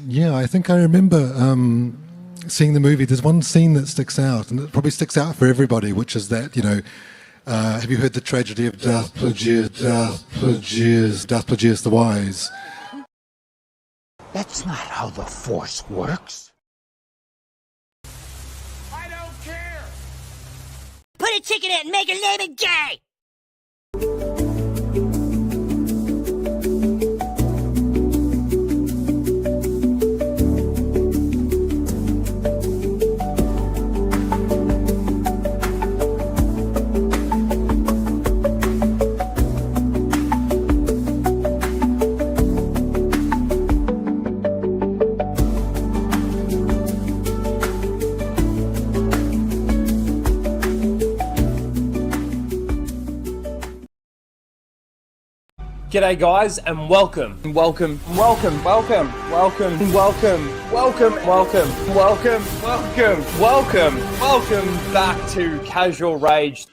Yeah, I think I remember seeing the movie. There's one scene that sticks out, and it probably sticks out for everybody, which is that, have you heard the tragedy of Darth Plagueis the Wise? That's not how the Force works. I don't care! Put a chicken in and make her name it gay! G'day guys and welcome back to Casual Rage.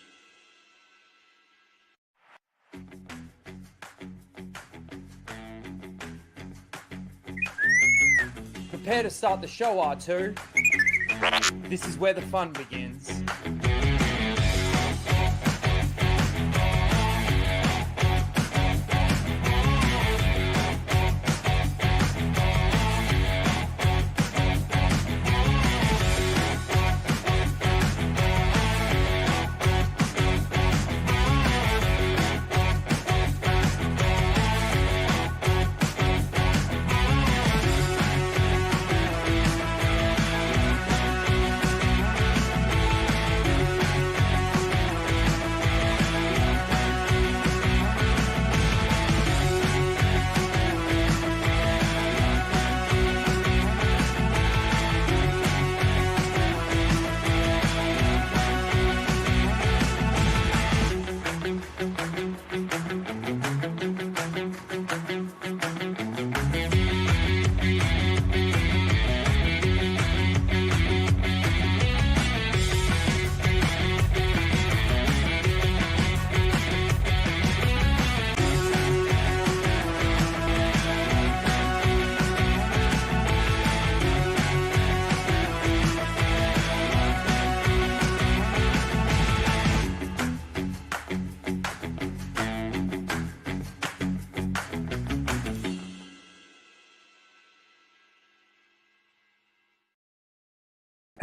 Prepare to start the show, R2. This is where the fun begins.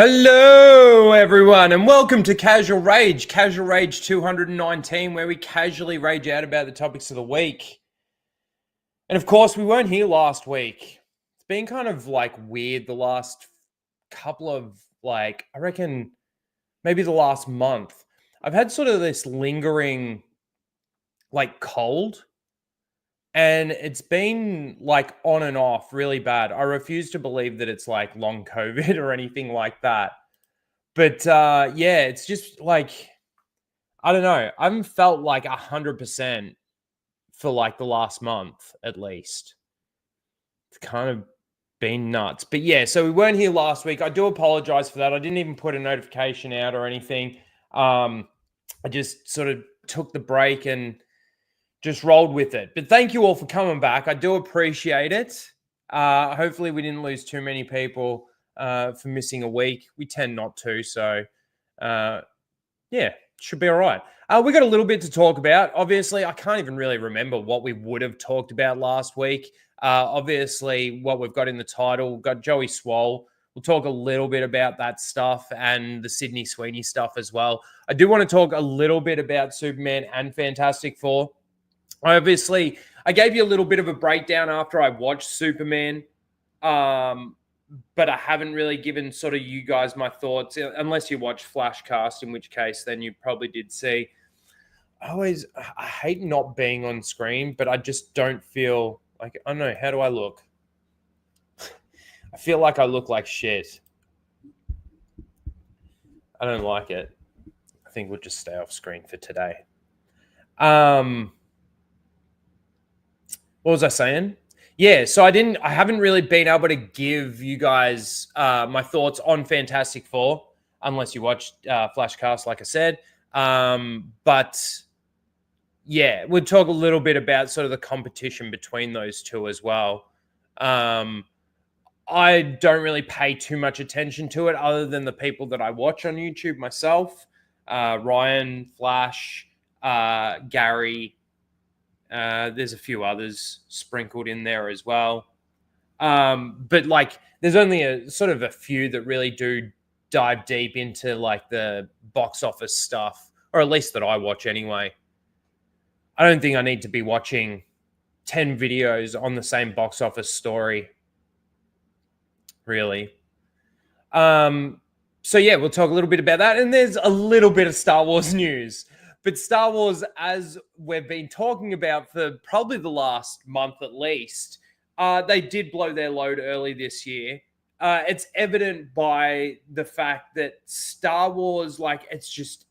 Hello everyone and welcome to Casual Rage 219, where we casually rage out about the topics of the week. And of course, we weren't here last week. It's been kind of like weird the last couple of I reckon maybe the last month. I've had sort of this lingering cold, and it's been on and off really bad. I refuse to believe that it's long COVID or anything like that. But yeah, it's just I don't know. I haven't felt 100% for the last month at least. It's kind of been nuts. But yeah, so we weren't here last week. I do apologize for that. I didn't even put a notification out or anything. I just sort of took the break and just rolled with it. But thank you all for coming back. I do appreciate it. Hopefully we didn't lose too many people for missing a week. We tend not to. So, yeah, should be all right. We got a little bit to talk about. Obviously, I can't even really remember what we would have talked about last week. Obviously, what we've got in the title, we've got Joey Swoll. We'll talk a little bit about that stuff and the Sydney Sweeney stuff as well. I do want to talk a little bit about Superman and Fantastic Four. I gave you a little bit of a breakdown after I watched Superman, but I haven't really given sort of you guys my thoughts, unless you watched Flashcast, in which case then you probably did see. I hate not being on screen, but I just don't feel I don't know, how do I look? I feel like I look like shit. I don't like it. I think we'll just stay off screen for today. What was I saying? Yeah, so I haven't really been able to give you guys my thoughts on Fantastic Four, unless you watched Flashcast, like I said. But yeah, we'll talk a little bit about sort of the competition between those two as well. I don't really pay too much attention to it other than the people that I watch on YouTube myself. Ryan, Flash, Gary. There's a few others sprinkled in there as well. But like, there's only a sort of a few that really do dive deep into like the box office stuff, or at least that I watch anyway. I don't think I need to be watching 10 videos on the same box office story, really. So yeah, we'll talk a little bit about that. And there's a little bit of Star Wars news. But Star Wars, as we've been talking about for probably the last month at least, they did blow their load early this year. It's evident by the fact that Star Wars, like, it's just...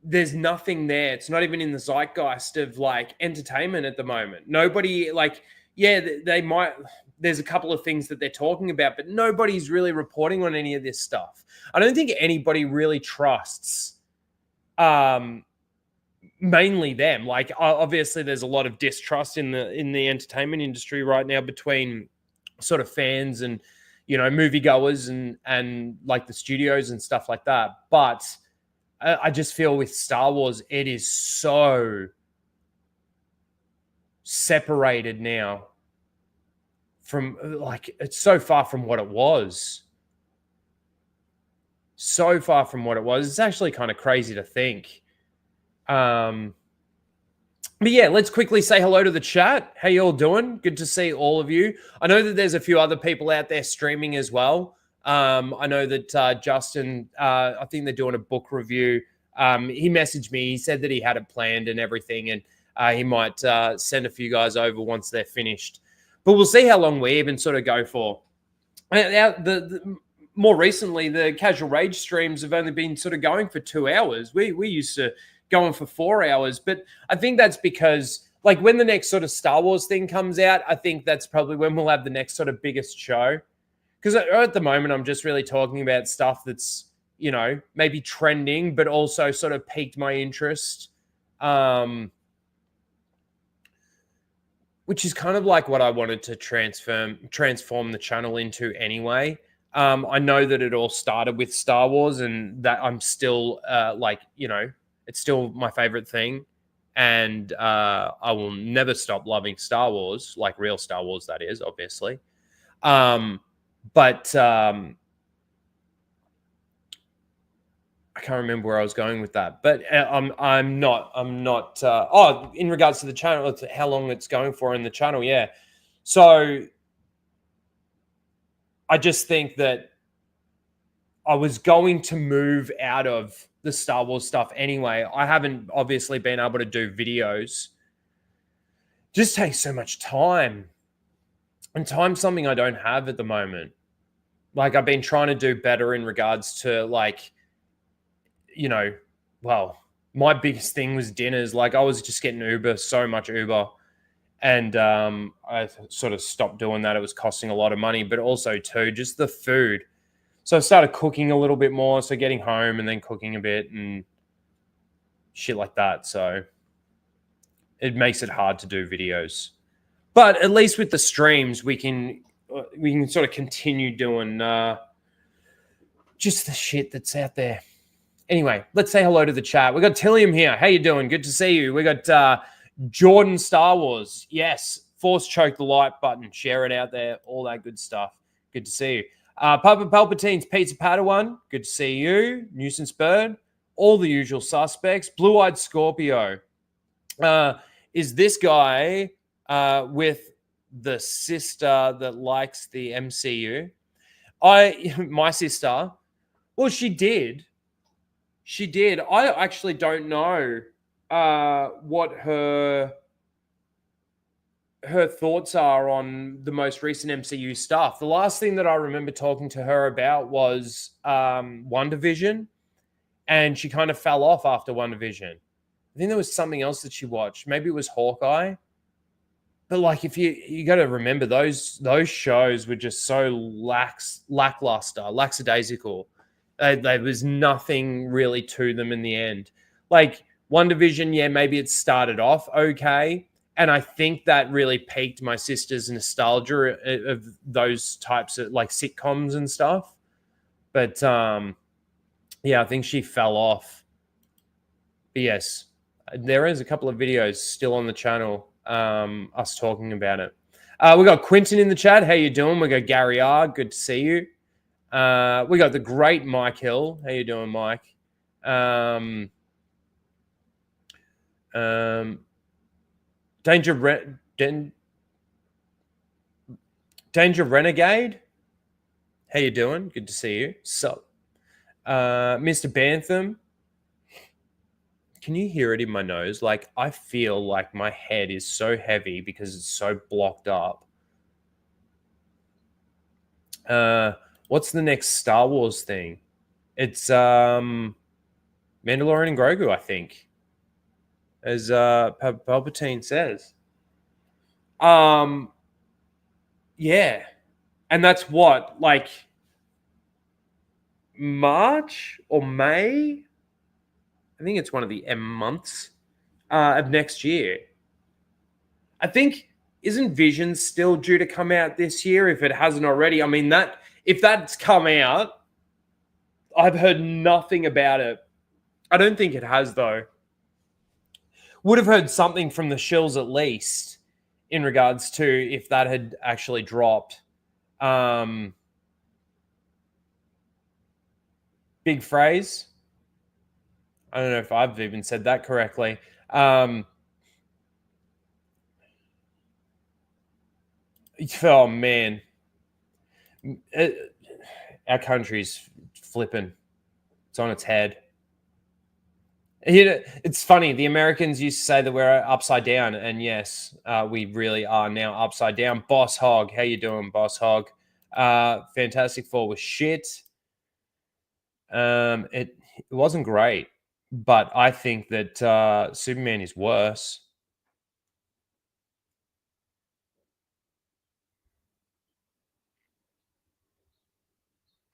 there's nothing there. It's not even in the zeitgeist of, like, entertainment at the moment. Nobody, like... Yeah, they might... There's a couple of things that they're talking about, but nobody's really reporting on any of this stuff. I don't think anybody really trusts... mainly them. Like, obviously there's a lot of distrust in the entertainment industry right now between sort of fans and, you know, moviegoers and like the studios and stuff like that. But I just feel with Star Wars, it is so separated now from, like, it's so far from what it was. So far from what it was. It's actually kind of crazy to think. But yeah, let's quickly say hello to the chat. How you all doing? Good to see all of you. I know that there's a few other people out there streaming as well. I know that Justin, I think they're doing a book review. He messaged me. He said that he had it planned and everything, and he might send a few guys over once they're finished. But we'll see how long we even sort of go for. More recently, the Casual Rage streams have only been sort of going for 2 hours. We used to going for 4 hours, but I think that's because, like, when the next sort of Star Wars thing comes out, I think that's probably when we'll have the next sort of biggest show. Because at the moment, I'm just really talking about stuff that's, you know, maybe trending, but also sort of piqued my interest. Which is kind of like what I wanted to transform the channel into anyway. I know that it all started with Star Wars, and that I'm still like, you know, it's still my favorite thing. And I will never stop loving Star Wars, like real Star Wars, that is, obviously. But I can't remember where I was going with that. But I'm not. In regards to the channel, it's how long it's going for in the channel. Yeah. So I just think that I was going to move out of the Star Wars stuff anyway. I haven't obviously been able to do videos. Just takes so much time. And time's something I don't have at the moment. Like, I've been trying to do better in regards to, like, you know, well, my biggest thing was dinners. Like, I was just getting Uber, so much Uber. And I sort of stopped doing that. It was costing a lot of money, but also, too, just the food. So I started cooking a little bit more. So getting home and then cooking a bit and shit like that. So it makes it hard to do videos. But at least with the streams, we can sort of continue doing just the shit that's out there. Anyway, let's say hello to the chat. We got Tillium here. How you doing? Good to see you. We got Jordan Star Wars. Yes, force choke the like button. Share it out there. All that good stuff. Good to see you. Papa Palpatine's Pizza Padawan. Good to see you. Nuisance Bird. All the usual suspects. Blue-Eyed Scorpio. Is this guy with the sister that likes the MCU? My sister, well, she did. She did. I actually don't know what her thoughts are on the most recent MCU stuff. The last thing that I remember talking to her about was WandaVision, and she kind of fell off after WandaVision. I think there was something else that she watched. Maybe it was Hawkeye. But like, if you got to remember, those shows were just so lackluster, lackadaisical. There was nothing really to them in the end. Like WandaVision, yeah, maybe it started off okay, And I think that really piqued my sister's nostalgia of those types of like sitcoms and stuff. But yeah, I think she fell off. But yes, there is a couple of videos still on the channel, us talking about it. We got Quentin in the chat. How you doing? We got Gary R. Good to see you. We got the great Mike Hill. How you doing, Mike? Danger Renegade. How you doing? Good to see you. So, Mr. Bantham. Can you hear it in my nose? Like, I feel like my head is so heavy because it's so blocked up. What's the next Star Wars thing? It's Mandalorian and Grogu, I think, as Palpatine says. Yeah, and that's what, like, March or May? I think it's one of the M months of next year. I think, isn't Vision still due to come out this year if it hasn't already? I mean, that if that's come out, I've heard nothing about it. I don't think it has, though. Would have heard something from the shills at least in regards to if that had actually dropped. Big phrase. I don't know if I've even said that correctly. Oh, man. Our country's flipping. It's on its head. You know, it's funny. The Americans used to say that we're upside down, and yes, we really are now upside down. Boss Hog, how you doing, Boss Hog? Fantastic Four was shit. It wasn't great, but I think that Superman is worse.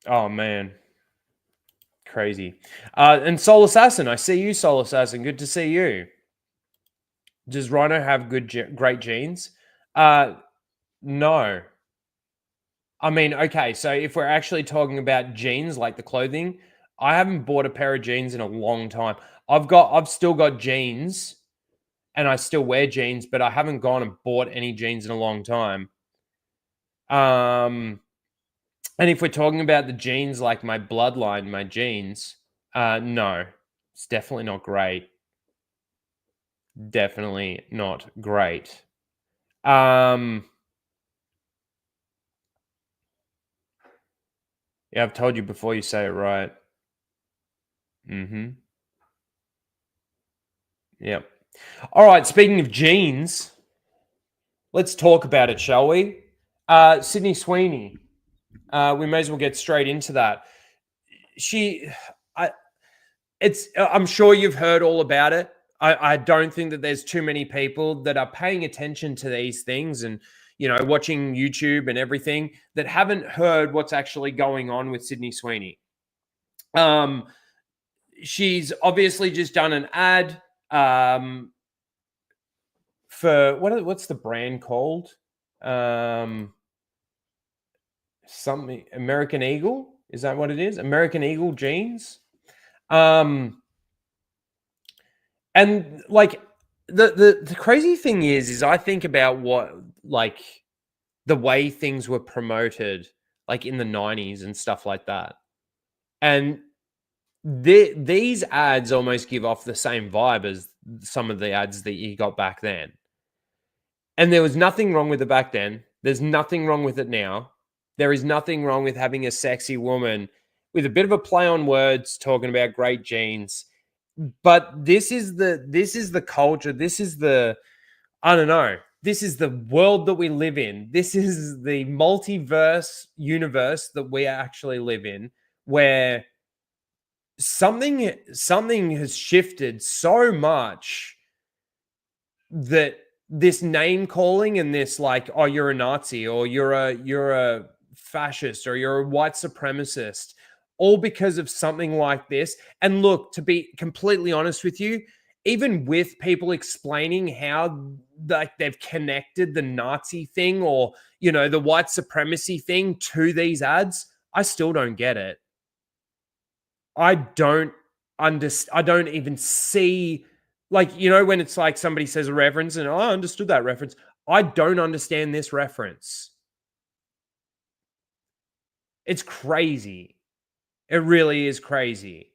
Oh man, crazy. And Soul Assassin, I see you, Soul Assassin. Good to see you. Does Rhino have great genes? No. I mean, okay, so if we're actually talking about jeans, like the clothing, I haven't bought a pair of jeans in a long time. I've still got jeans, and I still wear jeans, but I haven't gone and bought any jeans in a long time. And if we're talking about the jeans, like my bloodline, my genes, no, it's definitely not great. Definitely not great. Yeah, I've told you before, you say it right. Yep. All right, speaking of jeans, let's talk about it, shall we? Sydney Sweeney. We may as well get straight into that. I'm sure you've heard all about it. I don't think that there's too many people that are paying attention to these things and, you know, watching YouTube and everything that haven't heard what's actually going on with Sydney Sweeney. She's obviously just done an ad for what's the brand called? Something American Eagle, is that what it is? American Eagle jeans. And like the crazy thing is I think about what, like, the way things were promoted, like in the 90s and stuff like that, and these ads almost give off the same vibe as some of the ads that you got back then. And there was nothing wrong with it back then. There's nothing wrong with it now. There is nothing wrong with having a sexy woman with a bit of a play on words talking about great jeans. But this is the culture. This is the, I don't know. This is the world that we live in. This is the multiverse universe that we actually live in, where something has shifted so much that this name calling and this, like, oh, you're a Nazi, or you're a fascist, or you're a white supremacist, all because of something like this. And look, to be completely honest with you, even with people explaining how like they've connected the Nazi thing or, you know, the white supremacy thing to these ads, I still don't get it. I don't even see, like, you know, when it's like somebody says a reference and I understood that reference. I don't understand this reference. It's crazy. It really is crazy.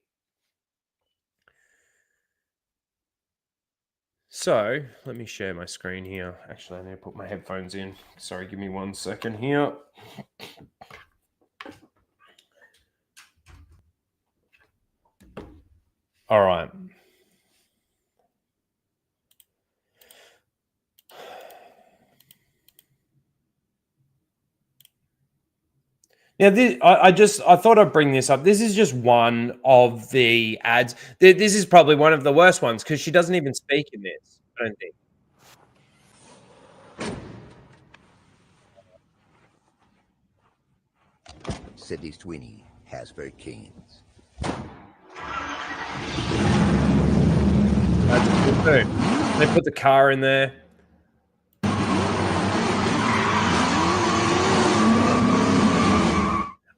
So let me share my screen here. Actually, I need to put my headphones in. Sorry, give me 1 second here. All right. Now, I thought I'd bring this up. This is just one of the ads. This is probably one of the worst ones because she doesn't even speak in this, I don't think. Sydney Sweeney, Hasbro Canes. That's cool too. They put the car in there.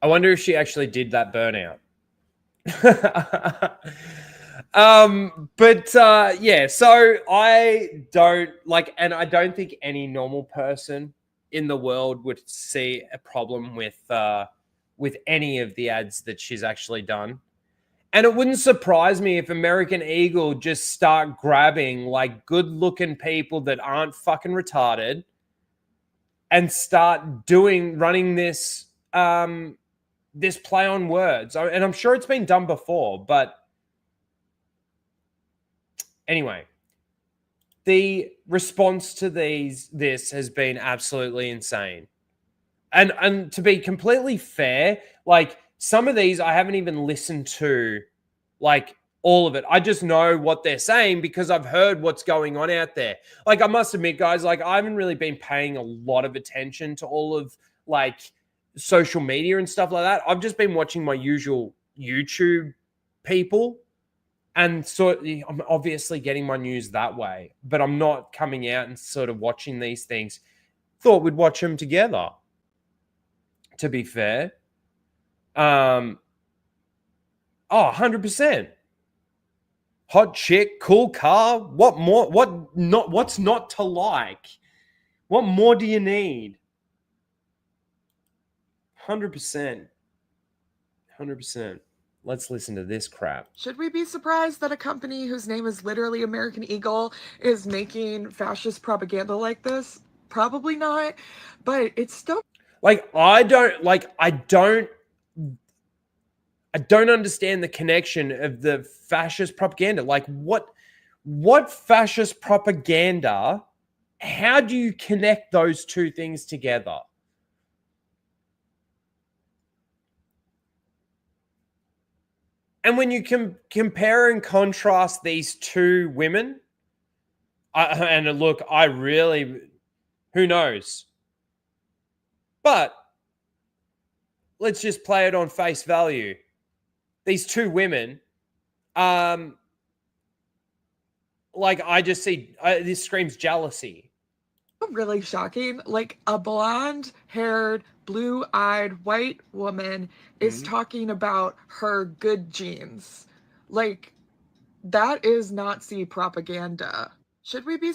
I wonder if she actually did that burnout. Yeah, so I don't like, and I don't think any normal person in the world would see a problem with any of the ads that she's actually done. And it wouldn't surprise me if American Eagle just start grabbing like good-looking people that aren't fucking retarded and start running this this play on words. And I'm sure it's been done before, but anyway, the response to this has been absolutely insane. And to be completely fair, like some of these I haven't even listened to, like all of it. I just know what they're saying because I've heard what's going on out there. Like I must admit, guys, like I haven't really been paying a lot of attention to all of like social media and stuff like that. I've just been watching my usual YouTube people. And so I'm obviously getting my news that way, but I'm not coming out and sort of watching these things. Thought we'd watch them together, to be fair. 100%. Hot chick, cool car. What more? What's not to like? What more do you need? 100%. 100%. Let's listen to this crap. Should we be surprised that a company whose name is literally American Eagle is making fascist propaganda like this? Probably not, but it's still like I don't understand the connection of the fascist propaganda. Like what fascist propaganda? How do you connect those two things together? And when you compare and contrast these two women, and look, who knows? But let's just play it on face value. These two women, like I just see, this screams jealousy. really shocking. Like a blonde-haired, blue-eyed white woman is talking about her good genes. Like that is Nazi propaganda. Should we be?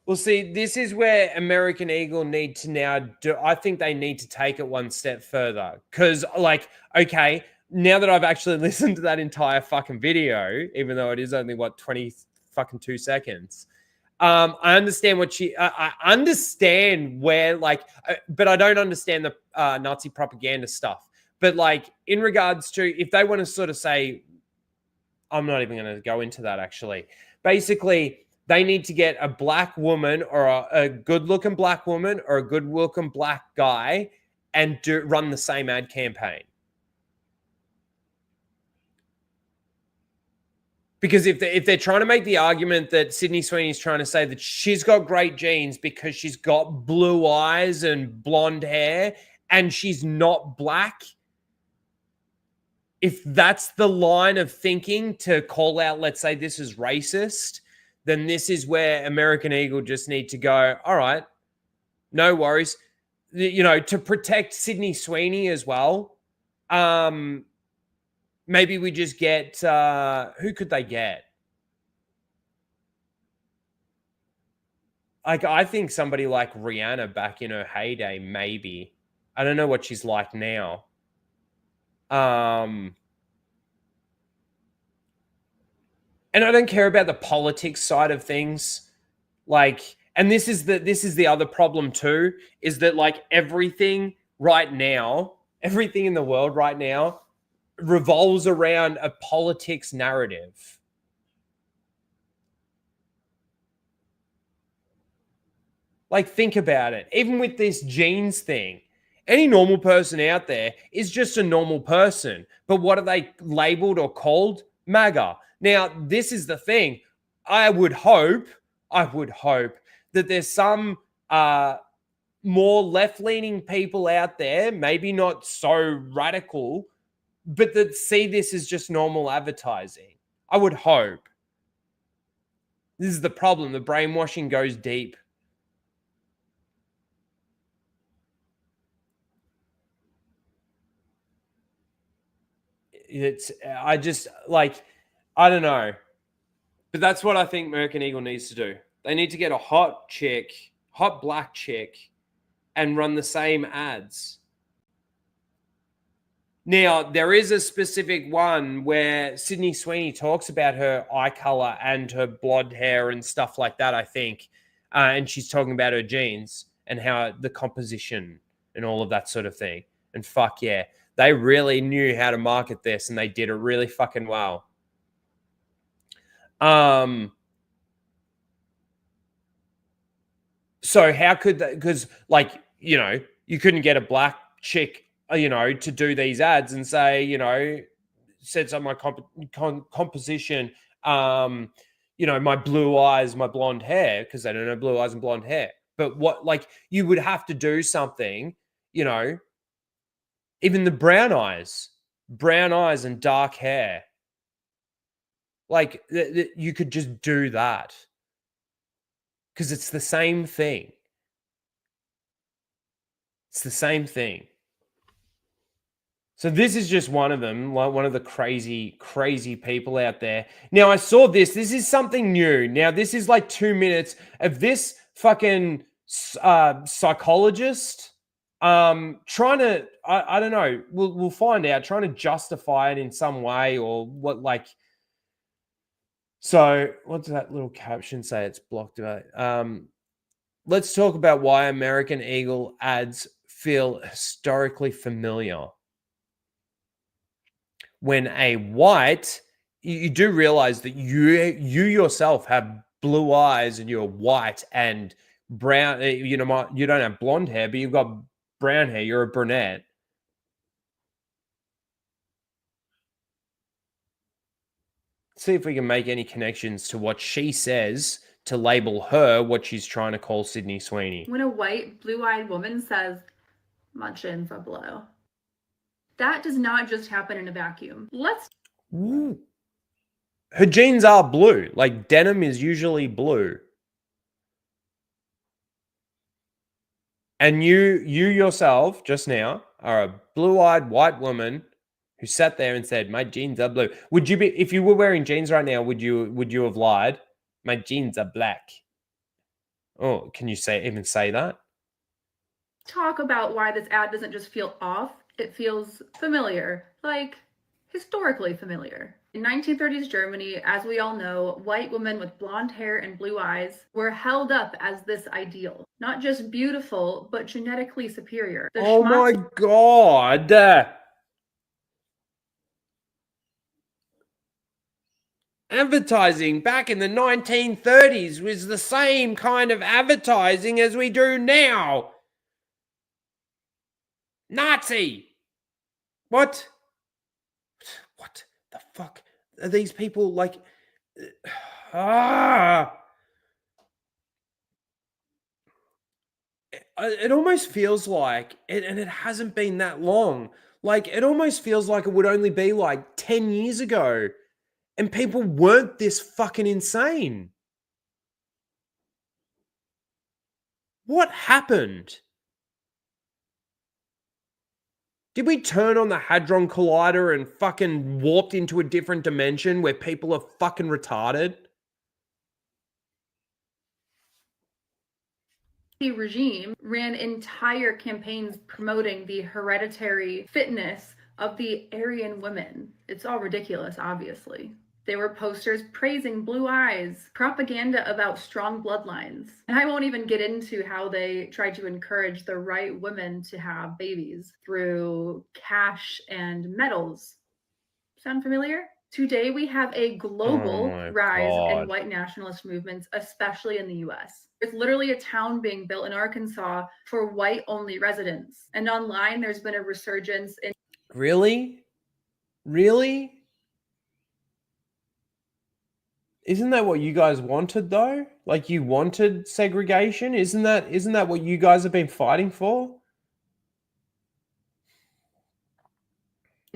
Well, see, this is where American Eagle need to now do. I think they need to take it one step further. Because, like, okay, now that I've actually listened to that entire fucking video, even though it is only, 2 seconds, I understand I understand where, like, but I don't understand the Nazi propaganda stuff. But, like, in regards to, if they want to sort of say, I'm not even going to go into that, actually. Basically, they need to get a black woman or a good-looking black woman or a good-looking black guy and run the same ad campaign. Because if they're trying to make the argument that Sydney Sweeney's trying to say that she's got great genes because she's got blue eyes and blonde hair and she's not black, if that's the line of thinking to call out, let's say this is racist, then this is where American Eagle just need to go, all right, no worries. You know, to protect Sydney Sweeney as well. Maybe we just get, who could they get? Like, I think somebody like Rihanna back in her heyday, maybe. I don't know what she's like now. And I don't care about the politics side of things. Like, and this is the other problem too, is that like everything right now, everything in the world right now revolves around a politics narrative. Like, think about it. Even with this jeans thing, any normal person out there is just a normal person. But what are they labeled or called? MAGA. Now, this is the thing. I would hope that there's some more left-leaning people out there, maybe not so radical, but that see this as just normal advertising. I would hope. This is the problem. The brainwashing goes deep. I don't know. But that's what I think American Eagle needs to do. They need to get a hot black chick, and run the same ads. Now, there is a specific one where Sydney Sweeney talks about her eye color and her blonde hair and stuff like that, I think. And she's talking about her jeans and how the composition and all of that sort of thing. And fuck yeah. They really knew how to market this, and they did it really fucking well. So how could that? Because, like, you know, you couldn't get a black chick, you know, to do these ads and say, you know, sets up my composition, you know, my blue eyes, my blonde hair, because they don't know blue eyes and blonde hair. But what, like, you would have to do something, you know. Even the brown eyes and dark hair. Like, you could just do that. Because it's the same thing. It's the same thing. So this is just one of them, like one of the crazy, crazy people out there. Now, I saw this. This is something new. Now, this is like 2 minutes of this fucking psychologist trying to, I don't know, we'll find out, trying to justify it in some way, or what, like, so what does that little caption say? It's blocked about. Let's talk about why American Eagle ads feel historically familiar. When a white, you do realize that you yourself have blue eyes and you're white and brown, you know, you don't have blonde hair, but you've got brown hair, you're a brunette. See if we can make any connections to what she says to label her what she's trying to call Sydney Sweeney. When a white, blue-eyed woman says, "My chins are blue," that does not just happen in a vacuum. Ooh. Her jeans are blue. Like, denim is usually blue. And you yourself just now are a blue-eyed white woman who sat there and said, "My jeans are blue." Would you be, if you were wearing jeans right now, would you have lied? "My jeans are black." Oh, can you even say that? Talk about why this ad doesn't just feel off, it feels familiar, like historically familiar. In 1930s Germany, as we all know, white women with blonde hair and blue eyes were held up as this ideal. Not just beautiful, but genetically superior. Oh my God. Advertising back in the 1930s was the same kind of advertising as we do now. Nazi. What the fuck are these people like? It almost feels like, and it hasn't been that long, Like, it almost feels like it would only be like 10 years ago and people weren't this fucking insane. What happened? Did we turn on the Hadron Collider and fucking warped into a different dimension where people are fucking retarded? The regime ran entire campaigns promoting the hereditary fitness of the Aryan women. It's all ridiculous, obviously. There were posters praising blue eyes, propaganda about strong bloodlines. And I won't even get into how they tried to encourage the right women to have babies through cash and medals. Sound familiar? Today, we have a global rise in white nationalist movements, especially in the US. There's literally a town being built in Arkansas for white-only residents. And online, there's been a resurgence in... Really? Really? Isn't that what you guys wanted, though? Like, you wanted segregation? Isn't that what you guys have been fighting for?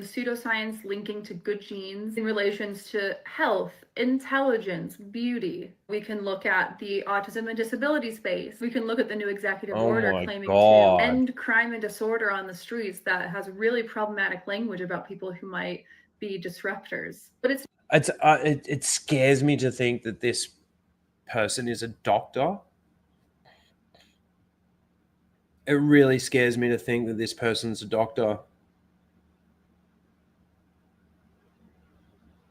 Pseudoscience linking to good genes in relations to health, intelligence, beauty. We can look at the autism and disability space. We can look at the new executive order claiming to end crime and disorder on the streets that has really problematic language about people who might be disruptors. But it scares me to think that this person is a doctor. It really scares me to think that this person's a doctor.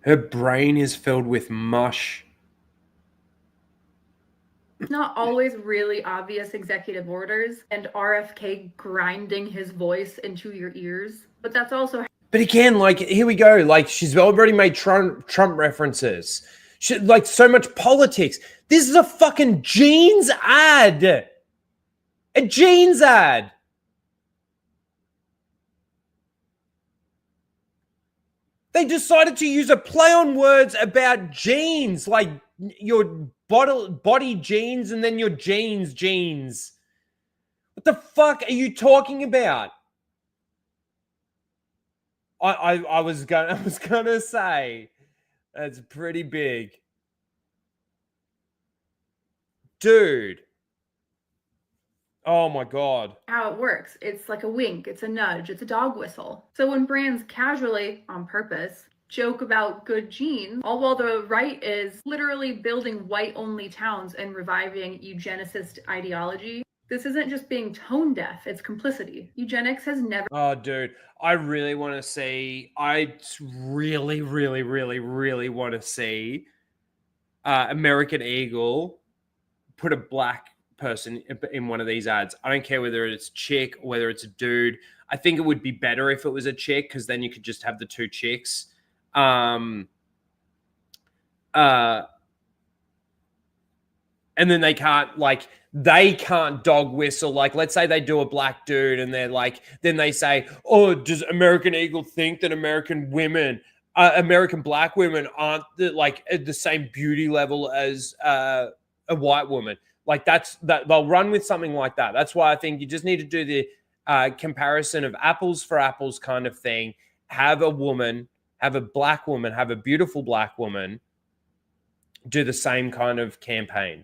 Her brain is filled with mush. Not always really obvious executive orders and RFK grinding his voice into your ears, but that's also... But again, like, here we go. Like, she's already made Trump references. Like, so much politics. This is a fucking jeans ad. A jeans ad. They decided to use a play on words about jeans, like your body jeans and then your jeans. What the fuck are you talking about? I was gonna say that's pretty big. Dude. Oh my God. How it works. It's like a wink, it's a nudge, it's a dog whistle. So when brands casually, on purpose, joke about good genes, all while the right is literally building white-only towns and reviving eugenicist ideology, this isn't just being tone deaf, it's complicity. Eugenics has never... Oh, dude, I really want to see, I really want to see American Eagle put a black person in one of these ads. I don't care whether it's a chick or whether it's a dude. I think it would be better if it was a chick because then you could just have the two chicks. And then they can't dog whistle. Like, let's say they do a black dude and they're like, then they say, oh, does American Eagle think that American black women aren't at the same beauty level as a white woman? Like, they'll run with something like that. That's why I think you just need to do the comparison of apples for apples kind of thing. Have a black woman, have a beautiful black woman do the same kind of campaign,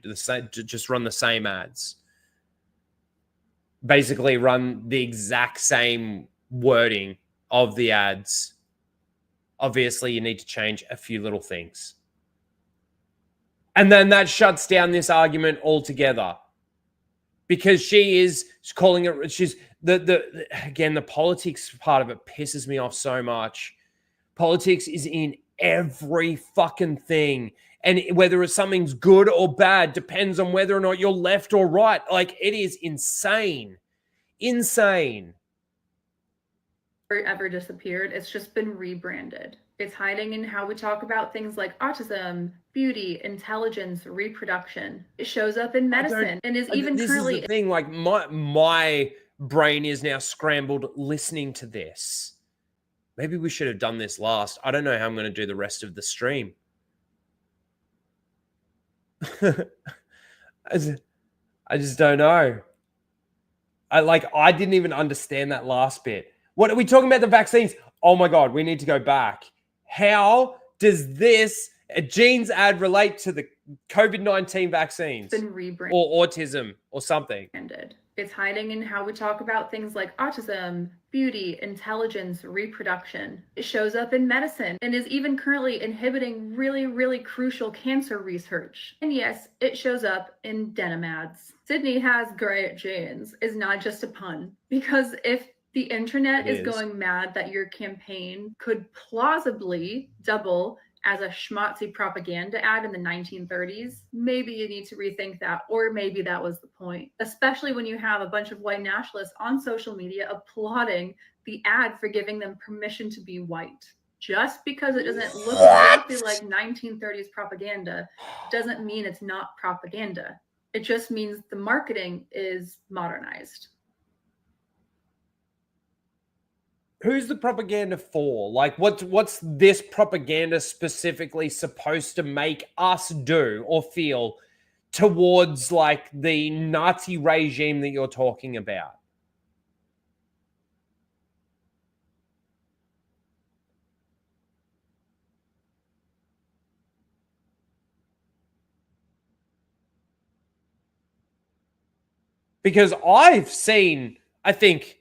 just run the same ads. Basically run the exact same wording of the ads. Obviously, you need to change a few little things. And then that shuts down this argument altogether. Because she's calling it, again, the politics part of it pisses me off so much. Politics is in every fucking thing. And whether something's good or bad depends on whether or not you're left or right. Like, it is insane. Insane. Ever disappeared. It's just been rebranded. It's hiding in how we talk about things like autism, beauty, intelligence, reproduction. It shows up in medicine and is even currently... This is the thing, like, my brain is now scrambled listening to this. Maybe we should have done this last. I don't know how I'm going to do the rest of the stream. I just don't know. I didn't even understand that last bit. What are we talking about? The vaccines? Oh my God, we need to go back. How does this genes ad relate to the COVID-19 vaccines Been rebranded. or autism or something? It's hiding in how we talk about things like autism, beauty, intelligence, reproduction. It shows up in medicine and is even currently inhibiting really, really crucial cancer research. And yes, it shows up in denim ads. Sydney has great genes is not just a pun, because if the internet is going mad that your campaign could plausibly double as a schmaltzy propaganda ad in the 1930s, maybe you need to rethink that, or maybe that was the point. Especially when you have a bunch of white nationalists on social media applauding the ad for giving them permission to be white. Just because it doesn't look exactly like 1930s propaganda doesn't mean it's not propaganda. It just means the marketing is modernized. Who's the propaganda for? Like, what's this propaganda specifically supposed to make us do or feel towards, like, the Nazi regime that you're talking about? Because I've seen, I think,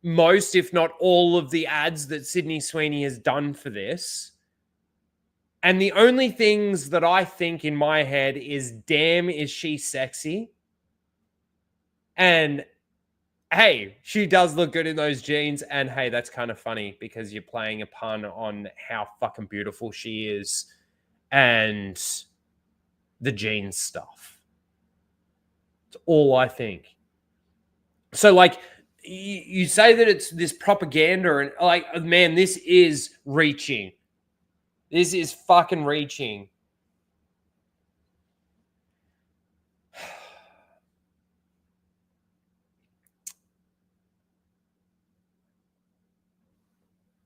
most, if not all, of the ads that Sydney Sweeney has done for this. And the only things that I think in my head is, damn, is she sexy? And hey, she does look good in those jeans. And hey, that's kind of funny because you're playing a pun on how fucking beautiful she is and the jeans stuff. It's all I think. So, like, you say that it's this propaganda, and like, man, this is reaching. This is fucking reaching.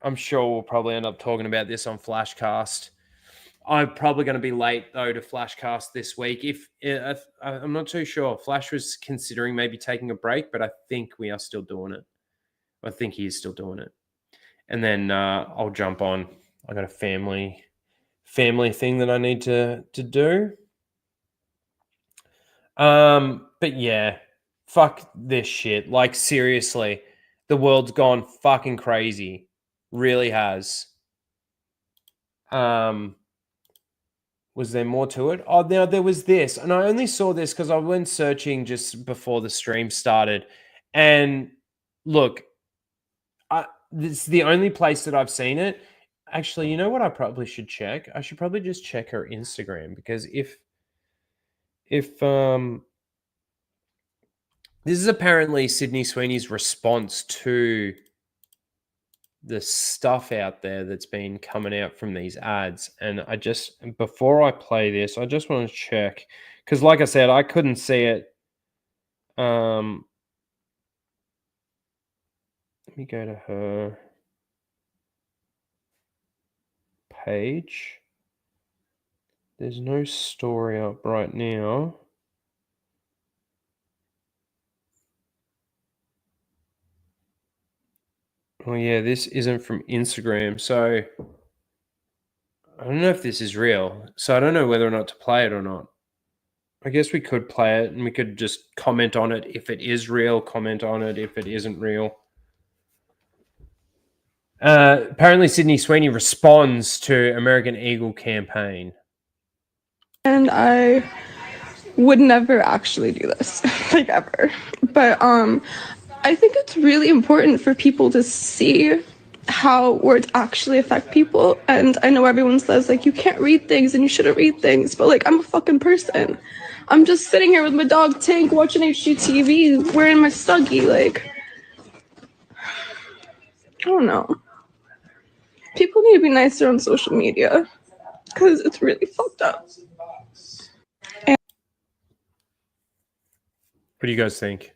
I'm sure we'll probably end up talking about this on Flashcast. I'm probably going to be late, though, to Flashcast this week. If I'm not too sure. Flash was considering maybe taking a break, but I think we are still doing it. I think he is still doing it. And then I'll jump on. I got a family thing that I need to do. But yeah, fuck this shit. Like, seriously, the world's gone fucking crazy. Really has. Was there more to it? Oh, now there was this, and I only saw this because I went searching just before the stream started. And look, this is the only place that I've seen it. Actually, you know what I probably should check? I should probably just check her Instagram, because if this is apparently Sydney Sweeney's response to the stuff out there that's been coming out from these ads. And before I play this, I just want to check, because like I said, I couldn't see it. Let me go to her page. There's no story up right now. Oh yeah, this isn't from Instagram, so I don't know if this is real. So I don't know whether or not to play it or not. I guess we could play it and we could just comment on it if it is real, comment on it if it isn't real. Apparently Sydney Sweeney responds to American Eagle campaign. And I would never actually do this, like, ever. But I think it's really important for people to see how words actually affect people. And I know everyone says, like, you can't read things and you shouldn't read things, but, like, I'm a fucking person. I'm just sitting here with my dog Tank watching HGTV, wearing my Snuggie, like, I don't know. People need to be nicer on social media, because it's really fucked up. What do you guys think?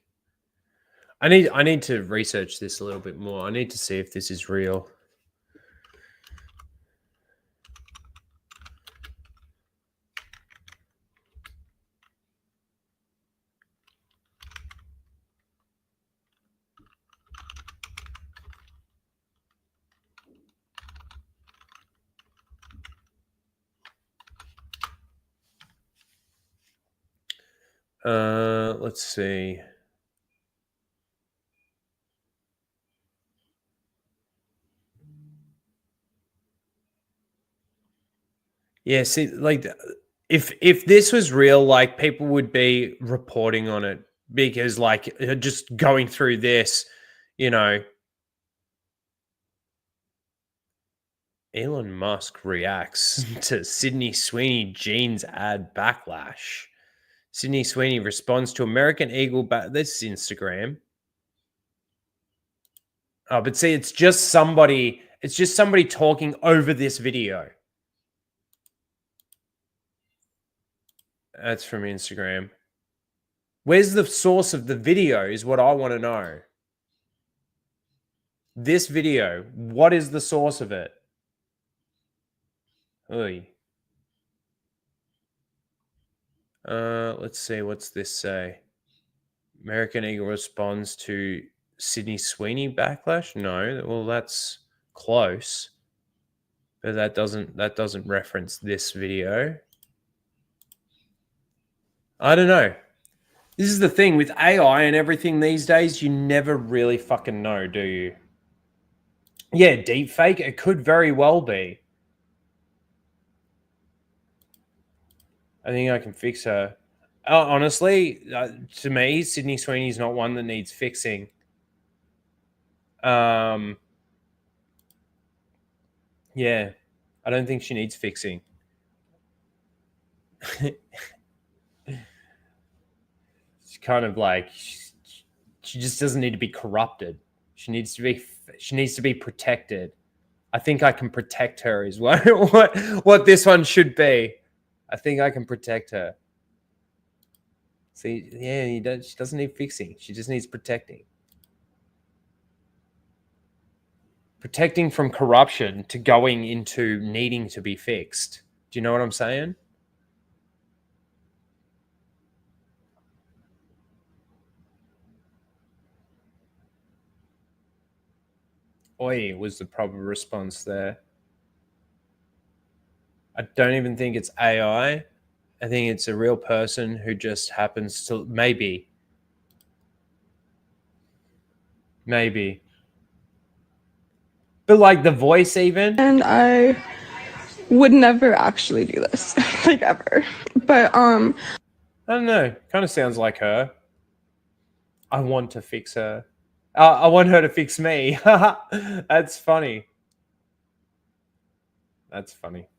I need to research this a little bit more. I need to see if this is real. Let's see. Yeah, see, like if this was real, like people would be reporting on it because like just going through this, you know, Elon Musk reacts to Sydney Sweeney jeans ad backlash. Sydney Sweeney responds to American Eagle. This is Instagram. Oh, but see, it's just somebody. It's just somebody talking over this video. That's from Instagram. Where's the source of the video? Is what I want to know. This video. What is the source of it? Oy. Let's see. What's this say? American Eagle responds to Sydney Sweeney backlash. No, well, that's close, but that doesn't reference this video. I don't know. This is the thing with AI and everything these days. You never really fucking know, do you? Yeah, deep fake. It could very well be. I think I can fix her. Honestly, to me, Sydney Sweeney's not one that needs fixing. Yeah, I don't think she needs fixing. It's kind of like she just doesn't need to be corrupted. She needs to be protected. I think I can protect her is what this one should be. I think I can protect her. See, yeah, she doesn't need fixing. She just needs protecting. Protecting from corruption to going into needing to be fixed. Do you know what I'm saying? Oi was the proper response there. I don't even think it's AI. I think it's a real person who just happens to maybe. But like the voice even. And I would never actually do this, like ever. But I don't know. Kind of sounds like her. I want to fix her. I want her to fix me. That's funny. That's funny.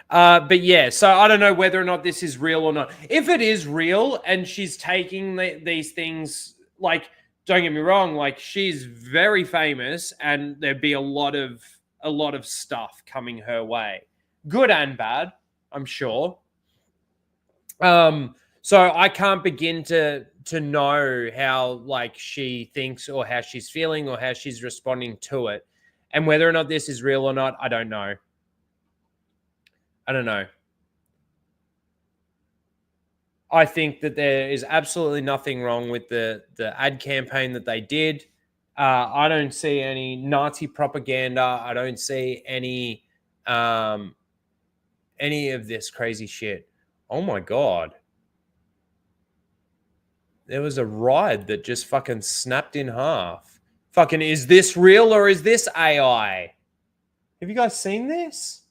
But yeah, so I don't know whether or not this is real or not. If it is real and she's taking these things, like, don't get me wrong, like she's very famous and there'd be a lot of stuff coming her way, good and bad, I'm sure. So I can't begin to know how like she thinks or how she's feeling or how she's responding to it, and whether or not this is real or not, I don't know. I think that there is absolutely nothing wrong with the ad campaign that they did. I don't see any Nazi propaganda. I don't see any of this crazy shit. Oh my God. There was a ride that just fucking snapped in half. Fucking, is this real or is this AI? Have you guys seen this?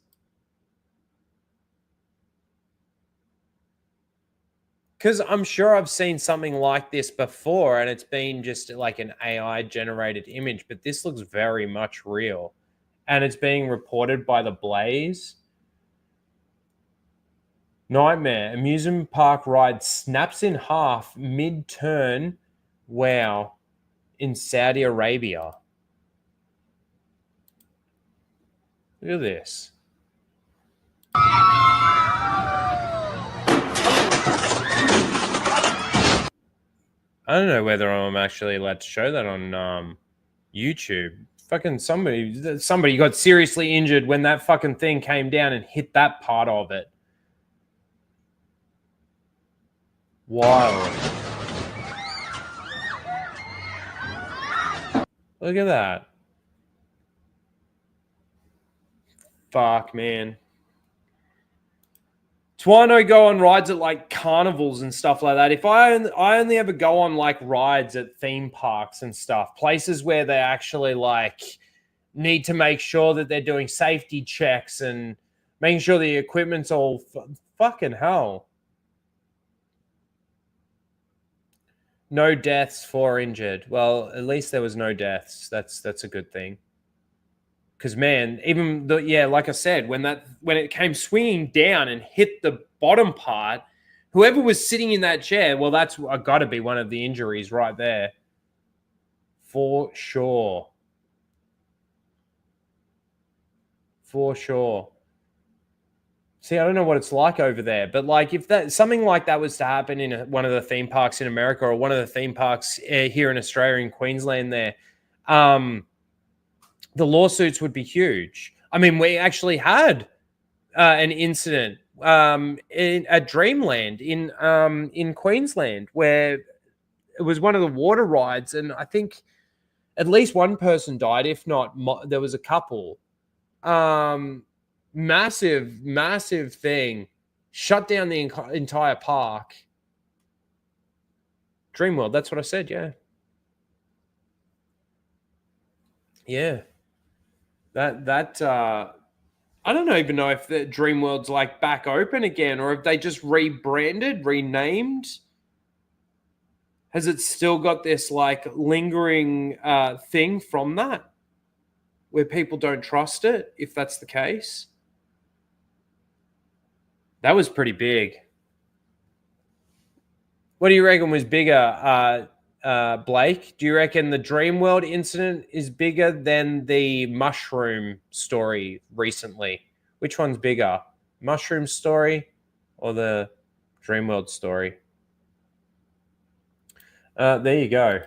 Because I'm sure I've seen something like this before and it's been just like an AI generated image, but this looks very much real. And it's being reported by The Blaze. Nightmare. Amusement park ride snaps in half mid-turn. Wow. In Saudi Arabia. Look at this. I don't know whether I'm actually allowed to show that on YouTube. Fucking somebody got seriously injured when that fucking thing came down and hit that part of it. Wild. Look at that. Fuck, man. It's why I don't go on rides at like carnivals and stuff like that. If I only ever go on like rides at theme parks and stuff, places where they actually like need to make sure that they're doing safety checks and making sure the equipment's all fucking hell. No deaths, 4 injured. Well, at least there was no deaths. That's a good thing. Because man, even like I said, when it came swinging down and hit the bottom part, whoever was sitting in that chair, well, that's got to be one of the injuries right there, for sure. For sure. See, I don't know what it's like over there, but like if something like that was to happen in one of the theme parks in America or one of the theme parks here in Australia, in Queensland, there, the lawsuits would be huge. I mean, we actually had an incident at Dreamland in Queensland where it was one of the water rides, and I think at least one person died. If not, there was a couple. Massive thing. Shut down the entire park. Dreamworld, that's what I said, yeah. Yeah. That I don't even know if the Dreamworld's like back open again or if they just rebranded, renamed. Has it still got this like lingering thing from that where people don't trust it, if that's the case? That was pretty big. What do you reckon was bigger, Blake? Do you reckon the Dreamworld incident is bigger than the mushroom story recently? Which one's bigger? Mushroom story or the Dreamworld story? There you go.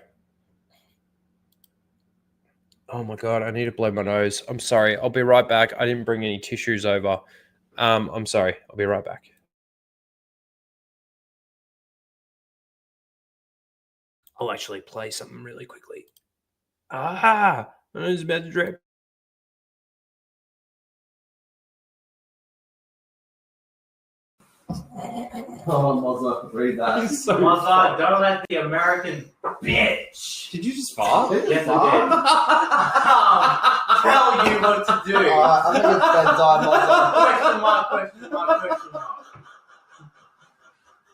Oh my God, I need to blow my nose. I'm sorry. I'll be right back. I didn't bring any tissues over. I'm sorry. I'll be right back. I'll actually play something really quickly. My nose is about to drip. Oh, Mozza, read that. Mozza, don't let the American bitch. Did you just fart? Yes, I did. Tell you what to do. I think it's bedtime, Mozza. Question mark.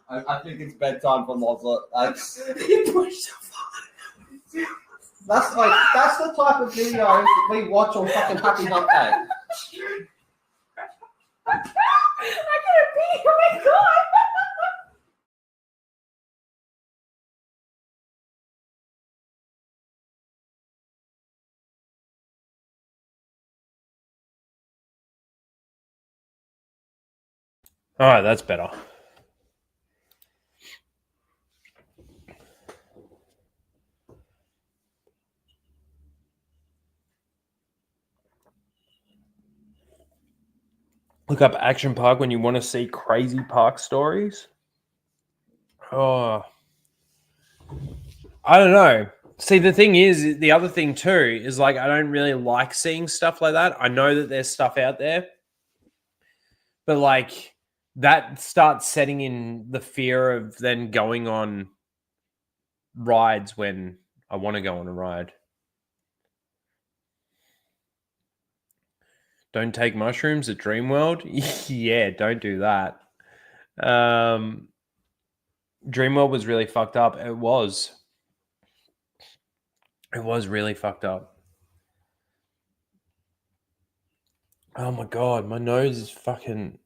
I think it's bedtime for Mozza. That's the type of videos that we watch on fucking Happy Hump Day. I gotta pee. Oh my God. All right, that's better. Look up Action Park when you want to see crazy park stories. Oh, I don't know. See, the thing is, the other thing too is like I don't really like seeing stuff like that. I know that there's stuff out there, but like that starts setting in the fear of then going on rides when I want to go on a ride. Don't take mushrooms at Dreamworld. Yeah, don't do that. Dreamworld was really fucked up. It was really fucked up. Oh my God, my nose is fucking...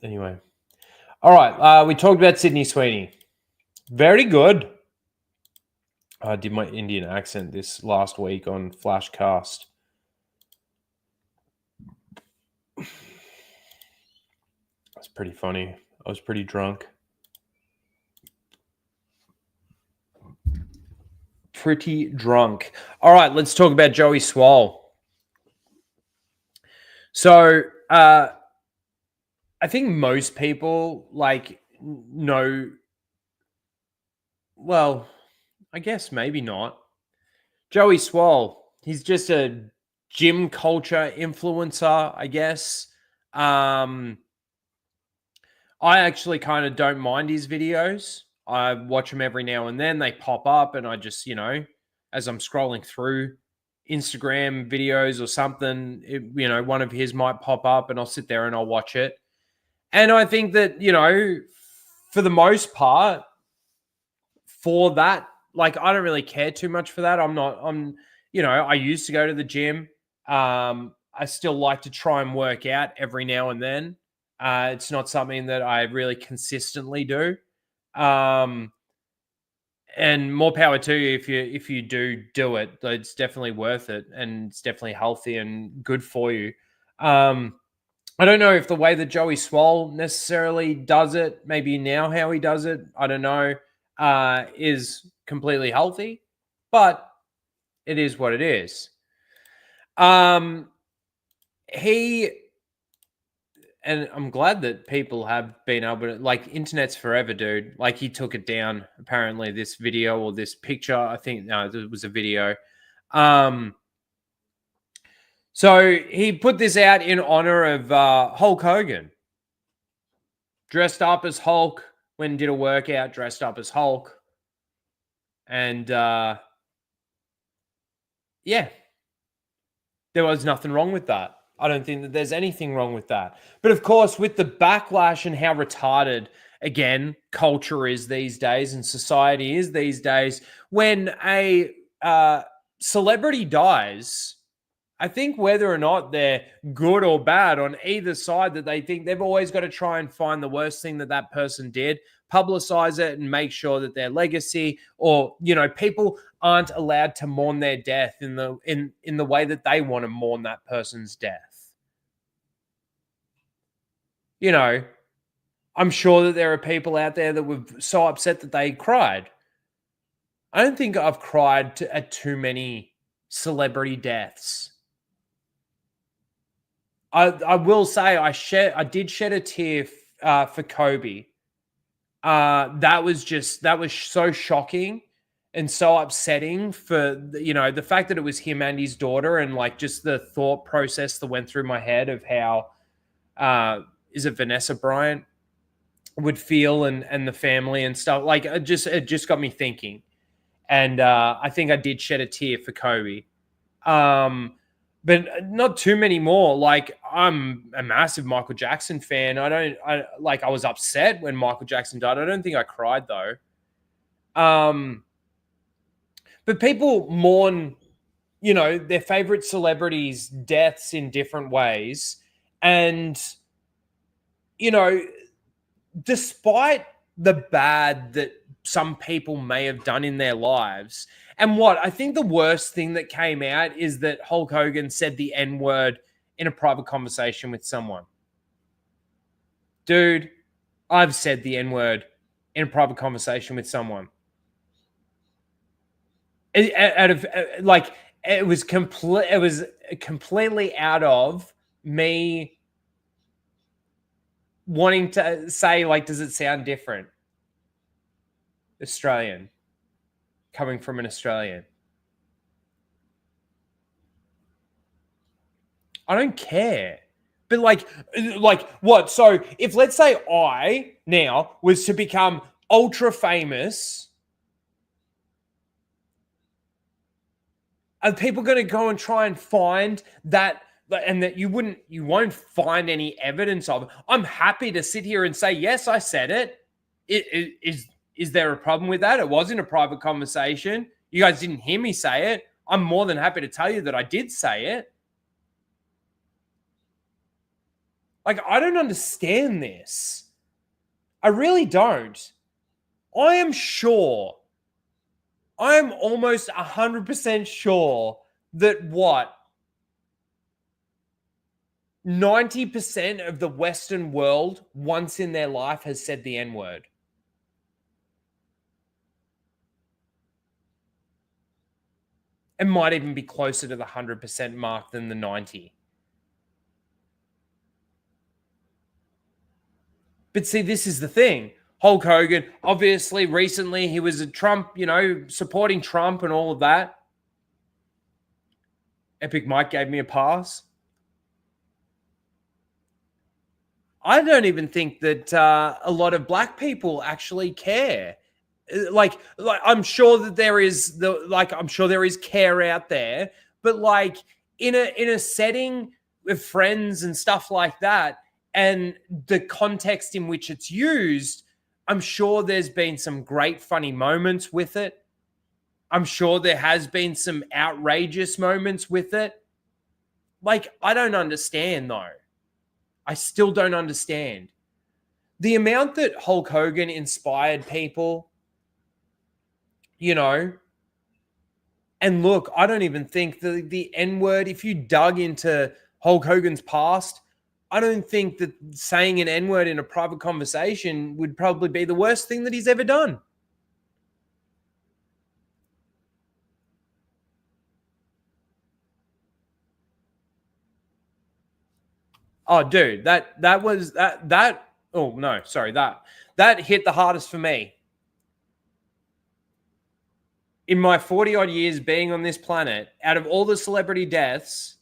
Anyway. All right, we talked about Sydney Sweeney. Very good. I did my Indian accent this last week on Flashcast. That's pretty funny. I was pretty drunk. Pretty drunk. All right, let's talk about Joey Swoll. So, I think most people know. Well, I guess maybe not. Joey Swoll. He's just a gym culture influencer, I guess. I actually kind of don't mind his videos. I watch them every now and then. They pop up, and I just, as I'm scrolling through Instagram videos or something, one of his might pop up, and I'll sit there and I'll watch it. And I think that, for the most part, for that, like, I don't really care too much for that. I used to go to the gym. I still like to try and work out every now and then. It's not something that I really consistently do. And more power to you if you do it. It's definitely worth it, and it's definitely healthy and good for you. I don't know if the way that Joey Swoll necessarily does it, maybe now how he does it, I don't know, is completely healthy, but it is what it is. And I'm glad that people have been able to, like, internet's forever, dude. Like, he took it down, apparently, this video or this picture. I think, no, it was a video. So he put this out in honor of Hulk Hogan. Dressed up as Hulk, went and did a workout, dressed up as Hulk. And, yeah, there was nothing wrong with that. I don't think that there's anything wrong with that. But of course, with the backlash and how retarded, again, culture is these days and society is these days, when a celebrity dies, I think whether or not they're good or bad on either side, that they think they've always got to try and find the worst thing that person did, publicize it, and make sure that their legacy, or, people aren't allowed to mourn their death in the way that they want to mourn that person's death. I'm sure that there are people out there that were so upset that they cried. I don't think I've cried at too many celebrity deaths. I will say I did shed a tear for Kobe. That was so shocking and so upsetting for the fact that it was him and his daughter, and like just the thought process that went through my head of how is it Vanessa Bryant would feel, and the family and stuff. Like it just got me thinking, and I think I did shed a tear for Kobe. But not too many more. Like, I'm a massive Michael Jackson fan. I was upset when Michael Jackson died. I don't think I cried though. But people mourn, their favorite celebrities' deaths in different ways. And, despite the bad that some people may have done in their lives. And I think the worst thing that came out is that Hulk Hogan said the N-word in a private conversation with someone. Dude, I've said the N-word in a private conversation with someone. It was completely out of me wanting to say, like, does it sound different? Australian, coming from an Australian. I don't care. But like what? So if, let's say, I now was to become ultra famous, are people going to go and try and find that, and that you won't find any evidence of it? I'm happy to sit here and say, yes, I said it. Is there a problem with that? It was in a private conversation. You guys didn't hear me say it. I'm more than happy to tell you that I did say it. Like, I don't understand this. I really don't. I am almost 100% sure that 90% of the Western world once in their life has said the N-word. It might even be closer to the 100% mark than the 90. But see, this is the thing. Hulk Hogan, obviously, recently he was a Trump, supporting Trump and all of that. Epic Mike gave me a pass. I don't even think that a lot of black people actually care. Like I'm sure that there is I'm sure there is care out there, but like in a setting with friends and stuff like that, and the context in which it's used, I'm sure there's been some great funny moments with it. I'm sure there has been some outrageous moments with it. Like, I don't understand though. I still don't understand the amount that Hulk Hogan inspired people, you know. And look, I don't even think the N-word, if you dug into Hulk Hogan's past, I don't think that saying an N-word in a private conversation would probably be the worst thing that he's ever done. Oh, dude, that oh no, sorry, that hit the hardest for me. In my 40 odd years being on this planet, out of all the celebrity deaths,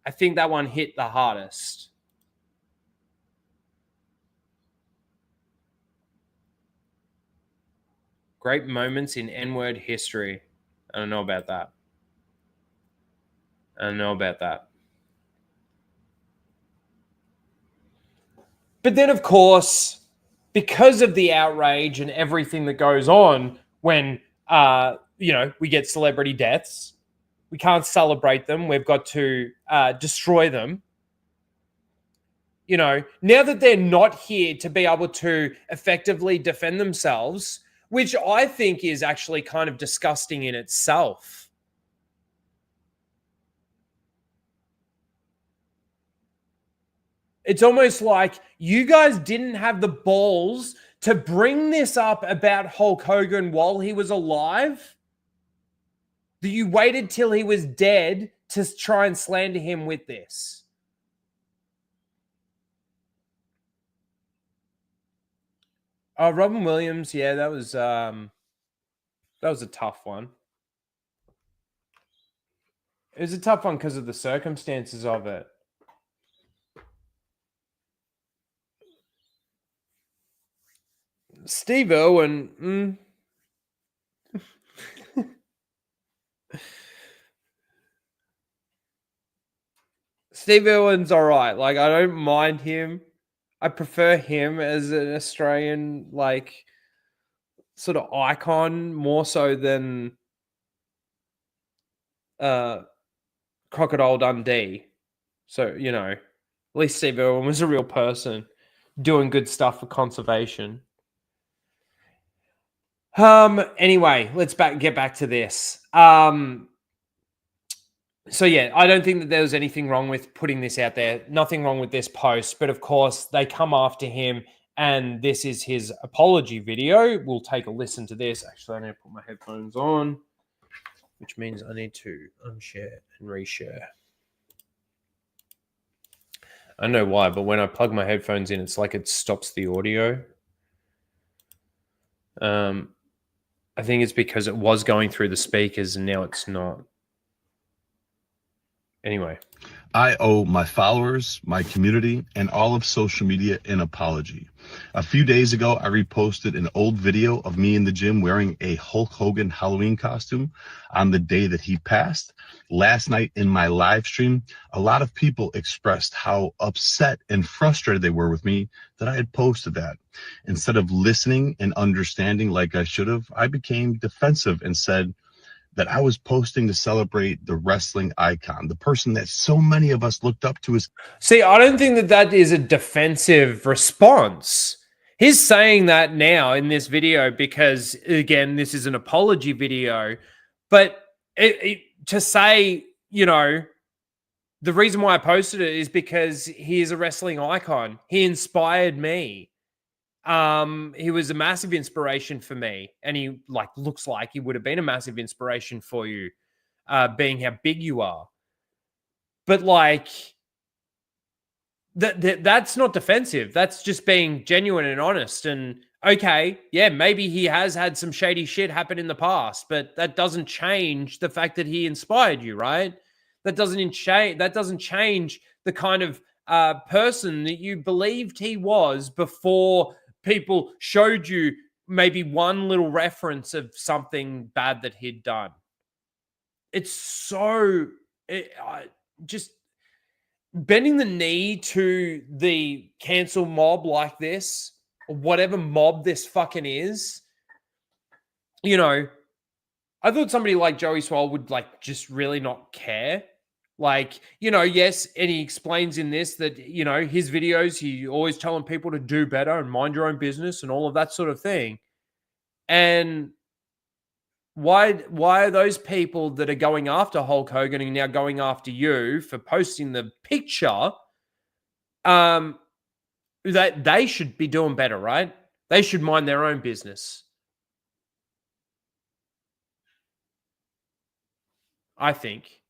I think that one hit the hardest. Great moments in N-word history. I don't know about that. But then, of course, because of the outrage and everything that goes on when, we get celebrity deaths, we can't celebrate them. We've got to destroy them. You know, now that they're not here to be able to effectively defend themselves, which I think is actually kind of disgusting in itself. It's almost like you guys didn't have the balls to bring this up about Hulk Hogan while he was alive. That you waited till he was dead to try and slander him with this. Oh, Robin Williams, yeah, that was a tough one. It was a tough one because of the circumstances of it. Steve Irwin. Steve Irwin's all right. Like, I don't mind him. I prefer him as an Australian, like, sort of icon more so than Crocodile Dundee. So, you know, at least Steve Irwin was a real person doing good stuff for conservation. Anyway, let's get back to this. So yeah, I don't think that there was anything wrong with putting this out there. Nothing wrong with this post, but of course they come after him, and this is his apology video. We'll take a listen to this. Actually, I need to put my headphones on, which means I need to unshare and reshare. I don't know why, but when I plug my headphones in, it's like it stops the audio. I think it's because it was going through the speakers and now it's not. Anyway. I owe my followers, my community, and all of social media an apology. A few days ago, I reposted an old video of me in the gym wearing a Hulk Hogan Halloween costume on the day that he passed. Last night in my live stream, a lot of people expressed how upset and frustrated they were with me that I had posted that. Instead of listening and understanding like I should have, I became defensive and said that I was posting to celebrate the wrestling icon, the person that so many of us looked up to. See, I don't think that that is a defensive response. He's saying that now in this video because, again, this is an apology video. But to say, you know, the reason why I posted it is because he is a wrestling icon. He inspired me. He was a massive inspiration for me, and he looks like he would have been a massive inspiration for you, being how big you are. But that's not defensive. That's just being genuine and honest. And okay, yeah, maybe he has had some shady shit happen in the past, but that doesn't change the fact that he inspired you, right? That doesn't change the kind of person that you believed he was before people showed you maybe one little reference of something bad that he'd done. It's so just bending the knee to the cancel mob like this, or whatever mob this fucking is. You know, I thought somebody like Joey Swoll would like just really not care. Like, you know, yes, and he explains in this that, you know, his videos, he always telling people to do better and mind your own business and all of that sort of thing. And why are those people that are going after Hulk Hogan and now going after you for posting the picture, that they should be doing better, right? They should mind their own business. I think.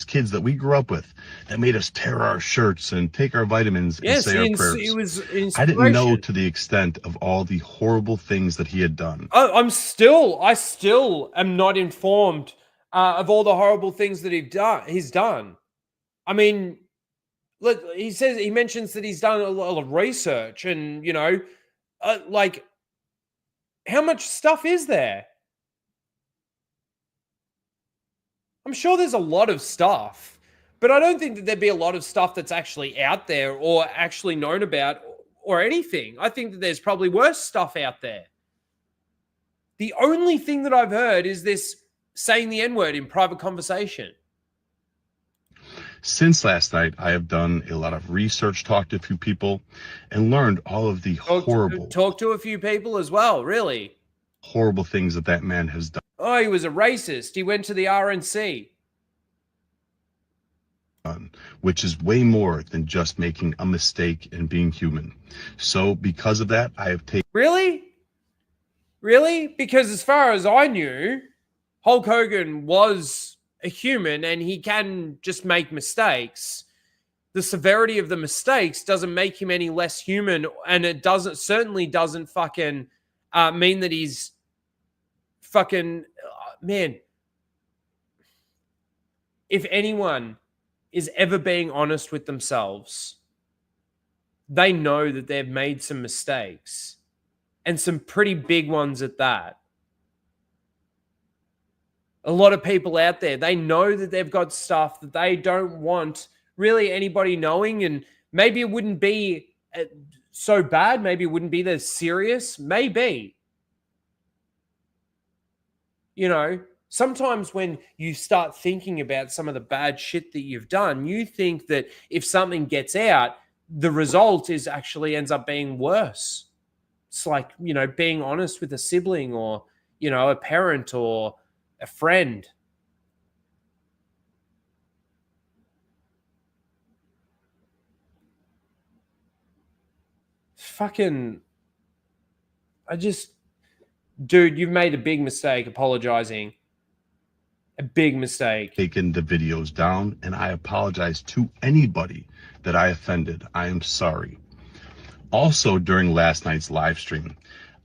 Kids that we grew up with that made us tear our shirts and take our vitamins and say our prayers. It was I didn't know to the extent of all the horrible things that he had done. I still am not informed of all the horrible things that he's done. I mean, look, he mentions that he's done a lot of research, and you know, like, how much stuff is there? I'm sure there's a lot of stuff, but I don't think that there'd be a lot of stuff that's actually out there or actually known about or anything. I think that there's probably worse stuff out there. The only thing that I've heard is this saying the N-word in private conversation. Since last night, I have done a lot of research, talked to a few people, and learned all of the Talk to a few people as well, really. Horrible things that man has done. Oh, he was a racist. He went to the RNC. Which is way more than just making a mistake and being human. So because of that, I have taken... Really? Really? Because as far as I knew, Hulk Hogan was a human and he can just make mistakes. The severity of the mistakes doesn't make him any less human, and it certainly doesn't fucking mean that he's fucking... man, if anyone is ever being honest with themselves, they know that they've made some mistakes, and some pretty big ones at that. A lot of people out there, they know that they've got stuff that they don't want really anybody knowing, and maybe it wouldn't be so bad, maybe it wouldn't be that serious, maybe. You know, sometimes when you start thinking about some of the bad shit that you've done, you think that if something gets out, the result is actually ends up being worse. It's like, you know, being honest with a sibling or, you know, a parent or a friend. Fucking, dude, you've made a big mistake apologizing. A big mistake. Taken the videos down, and I apologize to anybody that I offended. I am sorry. Also, during last night's live stream,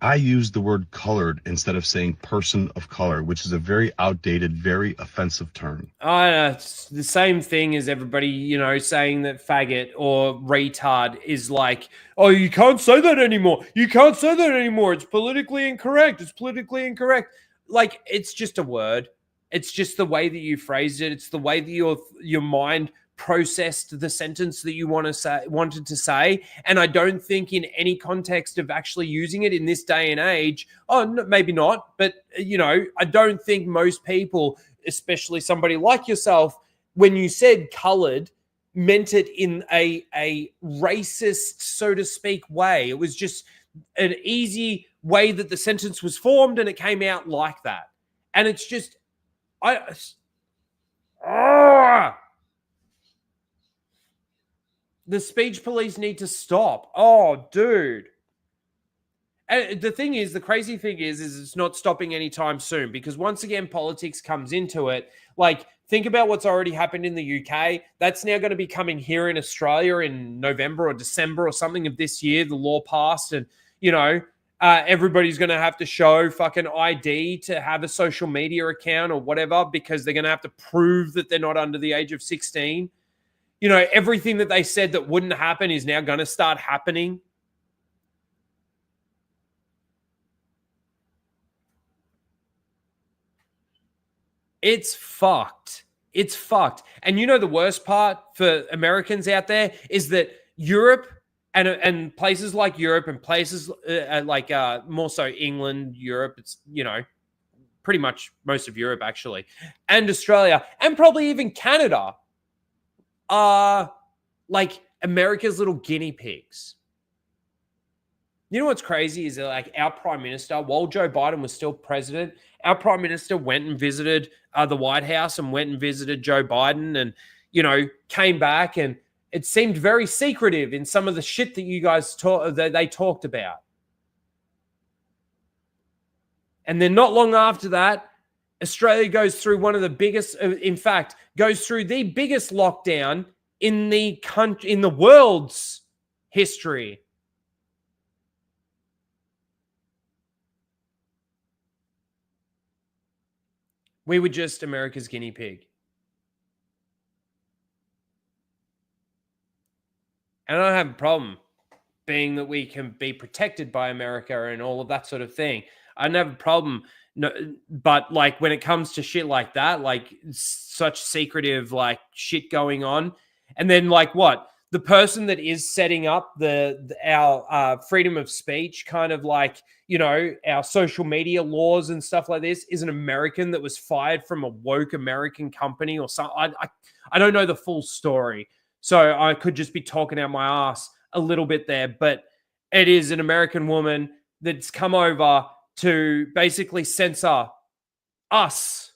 I used the word colored instead of saying person of color, which is a very outdated, very offensive term. It's the same thing as everybody, you know, saying that faggot or retard is like, oh, you can't say that anymore. You can't say that anymore. It's politically incorrect. It's politically incorrect. Like, it's just a word. It's just the way that you phrased it. It's the way that your mind processed the sentence that you wanted to say. And I don't think in any context of actually using it in this day and age, maybe not, but, you know, I don't think most people, especially somebody like yourself, when you said colored, meant it in a racist, so to speak, way. It was just an easy way that the sentence was formed, and it came out like that. And it's just, the speech police need to stop. Oh, dude. And the crazy thing is it's not stopping anytime soon, because once again, politics comes into it. Like, think about what's already happened in the UK. That's now going to be coming here in Australia in November or December or something of this year. The law passed, and, you know, everybody's going to have to show fucking ID to have a social media account or whatever, because they're going to have to prove that they're not under the age of 16. you know, everything that they said that wouldn't happen is now going to start happening. It's fucked. It's fucked. And you know the worst part for Americans out there is that Europe and places like Europe and places like more so England, Europe, it's, you know, pretty much most of Europe actually, and Australia, and probably even Canada are like America's little guinea pigs. You know what's crazy is that, like, our prime minister, while Joe Biden was still president, our prime minister went and visited the White House and went and visited Joe Biden and, you know, came back, and it seemed very secretive in some of the shit that you guys they talked about. And then not long after that, Australia goes through one of the biggest, in fact, goes through the biggest lockdown in the country, in the world's history. We were just America's guinea pig. And I don't have a problem being that we can be protected by America and all of that sort of thing. I don't have a problem. No, but like when it comes to shit like that, like such secretive like shit going on, and then like what? The person that is setting up our freedom of speech, kind of like, you know, our social media laws and stuff like this, is an American that was fired from a woke American company or something. I don't know the full story, so I could just be talking out my ass a little bit there, but it is an American woman that's come over to basically censor us.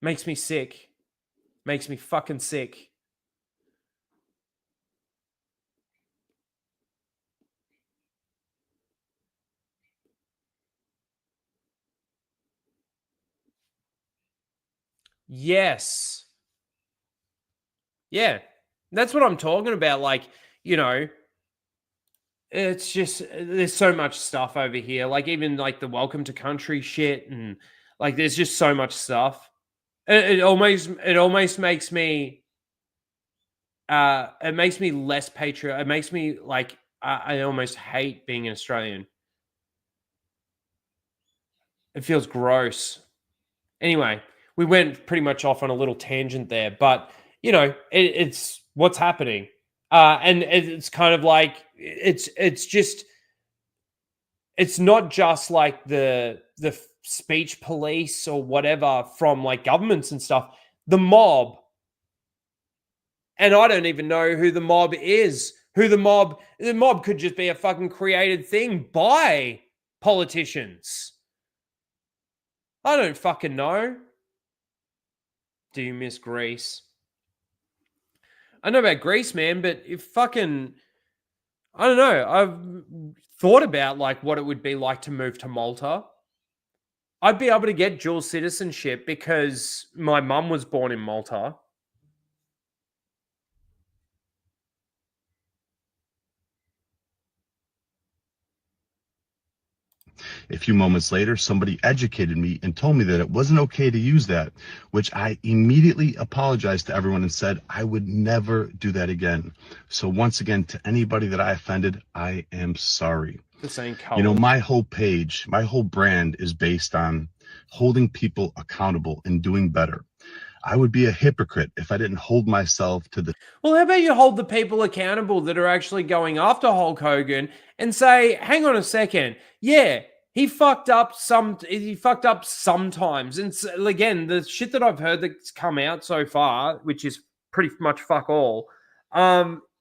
Makes me sick. Makes me fucking sick. Yes. Yeah. That's what I'm talking about. Like, you know, it's just, there's so much stuff over here. Like even like the welcome to country shit, and like there's just so much stuff. It almost makes me it makes me less patriot. It makes me like I almost hate being an Australian. It feels gross. Anyway, we went pretty much off on a little tangent there, but you know, it's what's happening. And it's kind of like it's just, it's not just like the speech police or whatever from like governments and stuff. The mob, and I don't even know who the mob is. The mob could just be a fucking created thing by politicians. I don't fucking know. Do you miss Greece? I know about Greece, man, but if fucking, I don't know. I've thought about like what it would be like to move to Malta. I'd be able to get dual citizenship because my mum was born in Malta. A few moments later, somebody educated me and told me that it wasn't okay to use that, which I immediately apologized to everyone and said I would never do that again. So once again, to anybody that I offended, I am sorry. The same color. You know, my whole page, my whole brand is based on holding people accountable and doing better. I would be a hypocrite if I didn't hold myself to the... Well, how about you hold the people accountable that are actually going after Hulk Hogan and say, hang on a second. Yeah, he fucked up sometimes. And again, the shit that I've heard that's come out so far, which is pretty much fuck all,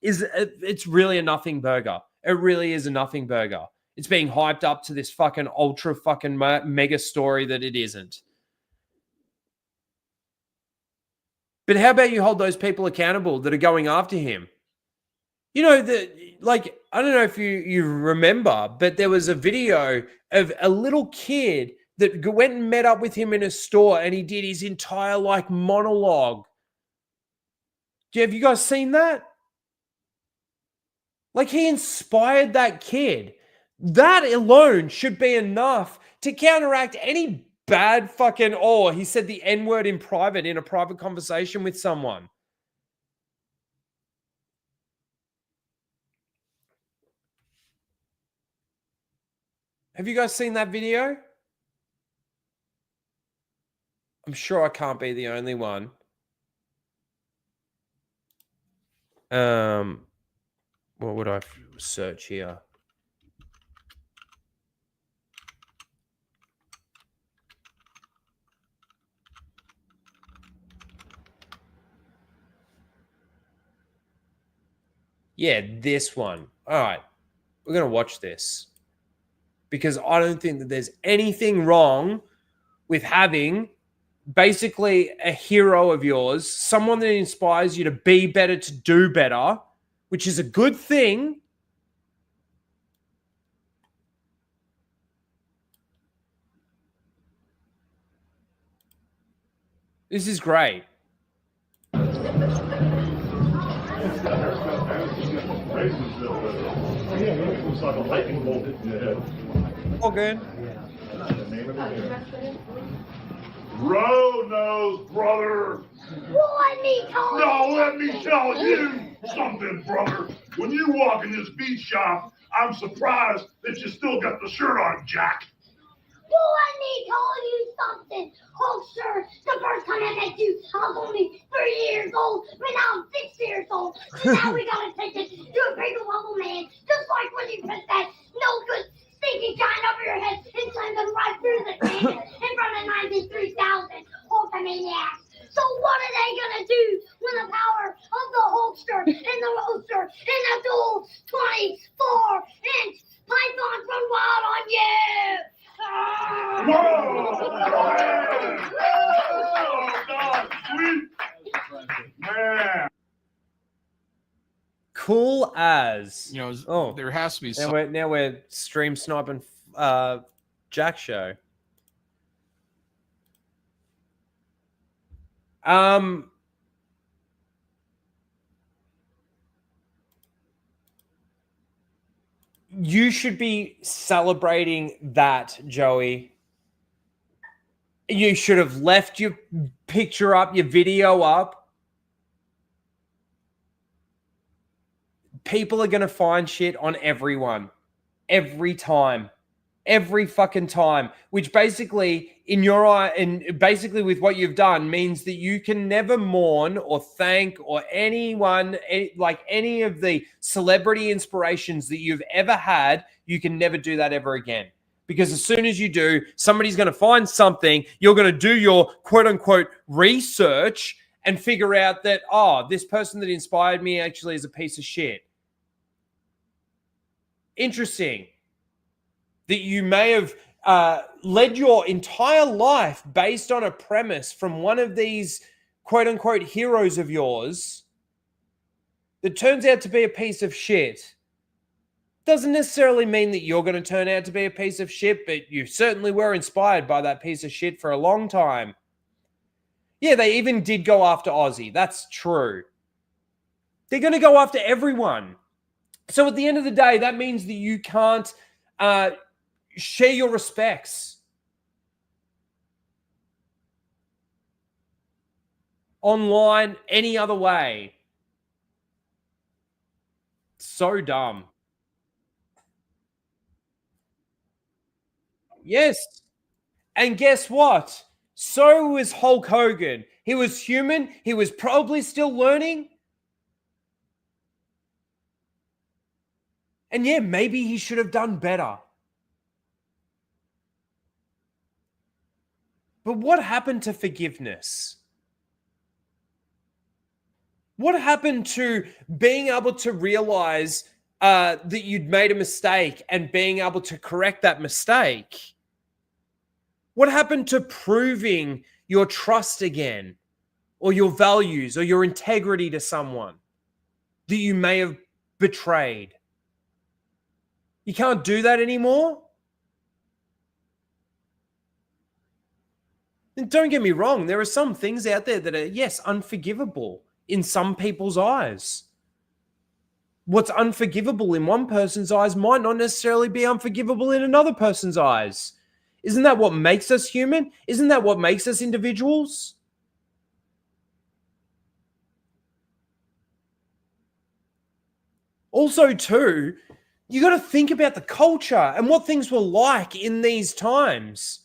it's really a nothing burger. It really is a nothing burger. It's being hyped up to this fucking ultra fucking mega story that it isn't. But how about you hold those people accountable that are going after him? You know, like, I don't know if you remember, but there was a video of a little kid that went and met up with him in a store, and he did his entire like monologue. Have you guys seen that? Like, he inspired that kid. That alone should be enough to counteract any bad fucking, oh, he said the N-word in private, in a private conversation with someone. Have you guys seen that video? I'm sure I can't be the only one. What would I search here? Yeah, this one. All right. We're going to watch this. Because I don't think that there's anything wrong with having basically a hero of yours, someone that inspires you to be better, to do better, which is a good thing. This is great. All good. Road-nosed, brother. Let me tell you something, brother. When you walk in this beat shop, I'm surprised that you still got the shirt on, Jack. Let me tell you something. Oh, sir, the first time I met you, I was only 3 years old, but now I'm 6 years old. So now we got attention to a bigger level man, just like when you put that no good stinking giant over your head and send them right through the canyon in front of 93,000 Hulkamaniacs. So what are they gonna do when the power of the Hulkster and the Roadster and the dual 24-inch pythons run wild on you? Whoa! Oh, God, sweet. Man. Cool as. You know, there has to be some. Now we're stream sniping Jack show. You should be celebrating that, Joey. You should have left your picture up, your video up. People are going to find shit on everyone. Every time. Every fucking time. Which basically, in your eye, and basically with what you've done, means that you can never mourn or thank or anyone, like any of the celebrity inspirations that you've ever had, you can never do that ever again. Because as soon as you do, somebody's going to find something, you're going to do your quote-unquote research and figure out that, oh, this person that inspired me actually is a piece of shit. Interesting that you may have led your entire life based on a premise from one of these quote-unquote heroes of yours that turns out to be a piece of shit. Doesn't necessarily mean that you're going to turn out to be a piece of shit, but you certainly were inspired by that piece of shit for a long time. Yeah, they even did go after Ozzy. That's true. They're going to go after everyone. So at the end of the day, that means that you can't share your respects online any other way. So dumb. Yes. And guess what? So was Hulk Hogan. He was human. He was probably still learning. And yeah, maybe he should have done better. But what happened to forgiveness? What happened to being able to realize that you'd made a mistake and being able to correct that mistake? What happened to proving your trust again, or your values, or your integrity to someone that you may have betrayed? You can't do that anymore? And don't get me wrong, there are some things out there that are, yes, unforgivable in some people's eyes. What's unforgivable in one person's eyes might not necessarily be unforgivable in another person's eyes. Isn't that what makes us human? Isn't that what makes us individuals? Also, too, you got to think about the culture and what things were like in these times.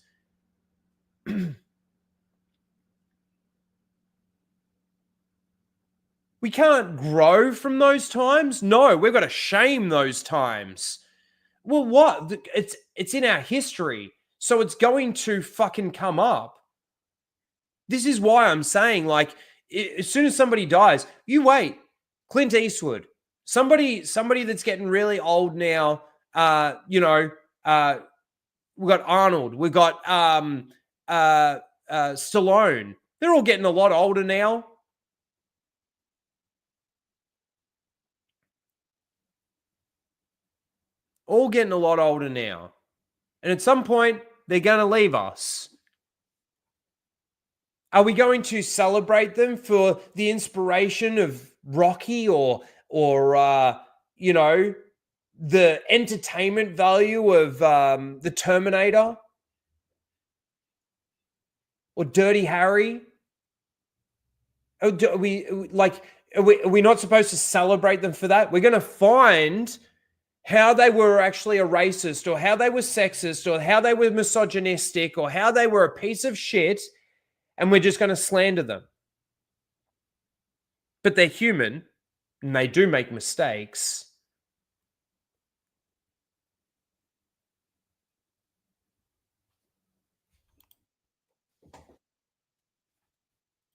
We can't grow from those times. No, we've got to shame those times. Well, what? It's in our history, so it's going to fucking come up. This is why I'm saying, like, as soon as somebody dies, you wait. Clint Eastwood, somebody that's getting really old now. We've got Arnold, we've got Stallone. They're all getting a lot older now. All getting a lot older now. And at some point, they're going to leave us. Are we going to celebrate them for the inspiration of Rocky or the entertainment value of the Terminator or Dirty Harry? Are we not supposed to celebrate them for that? We're going to find how they were actually a racist or how they were sexist or how they were misogynistic or how they were a piece of shit, and we're just going to slander them. But they're human, and they do make mistakes.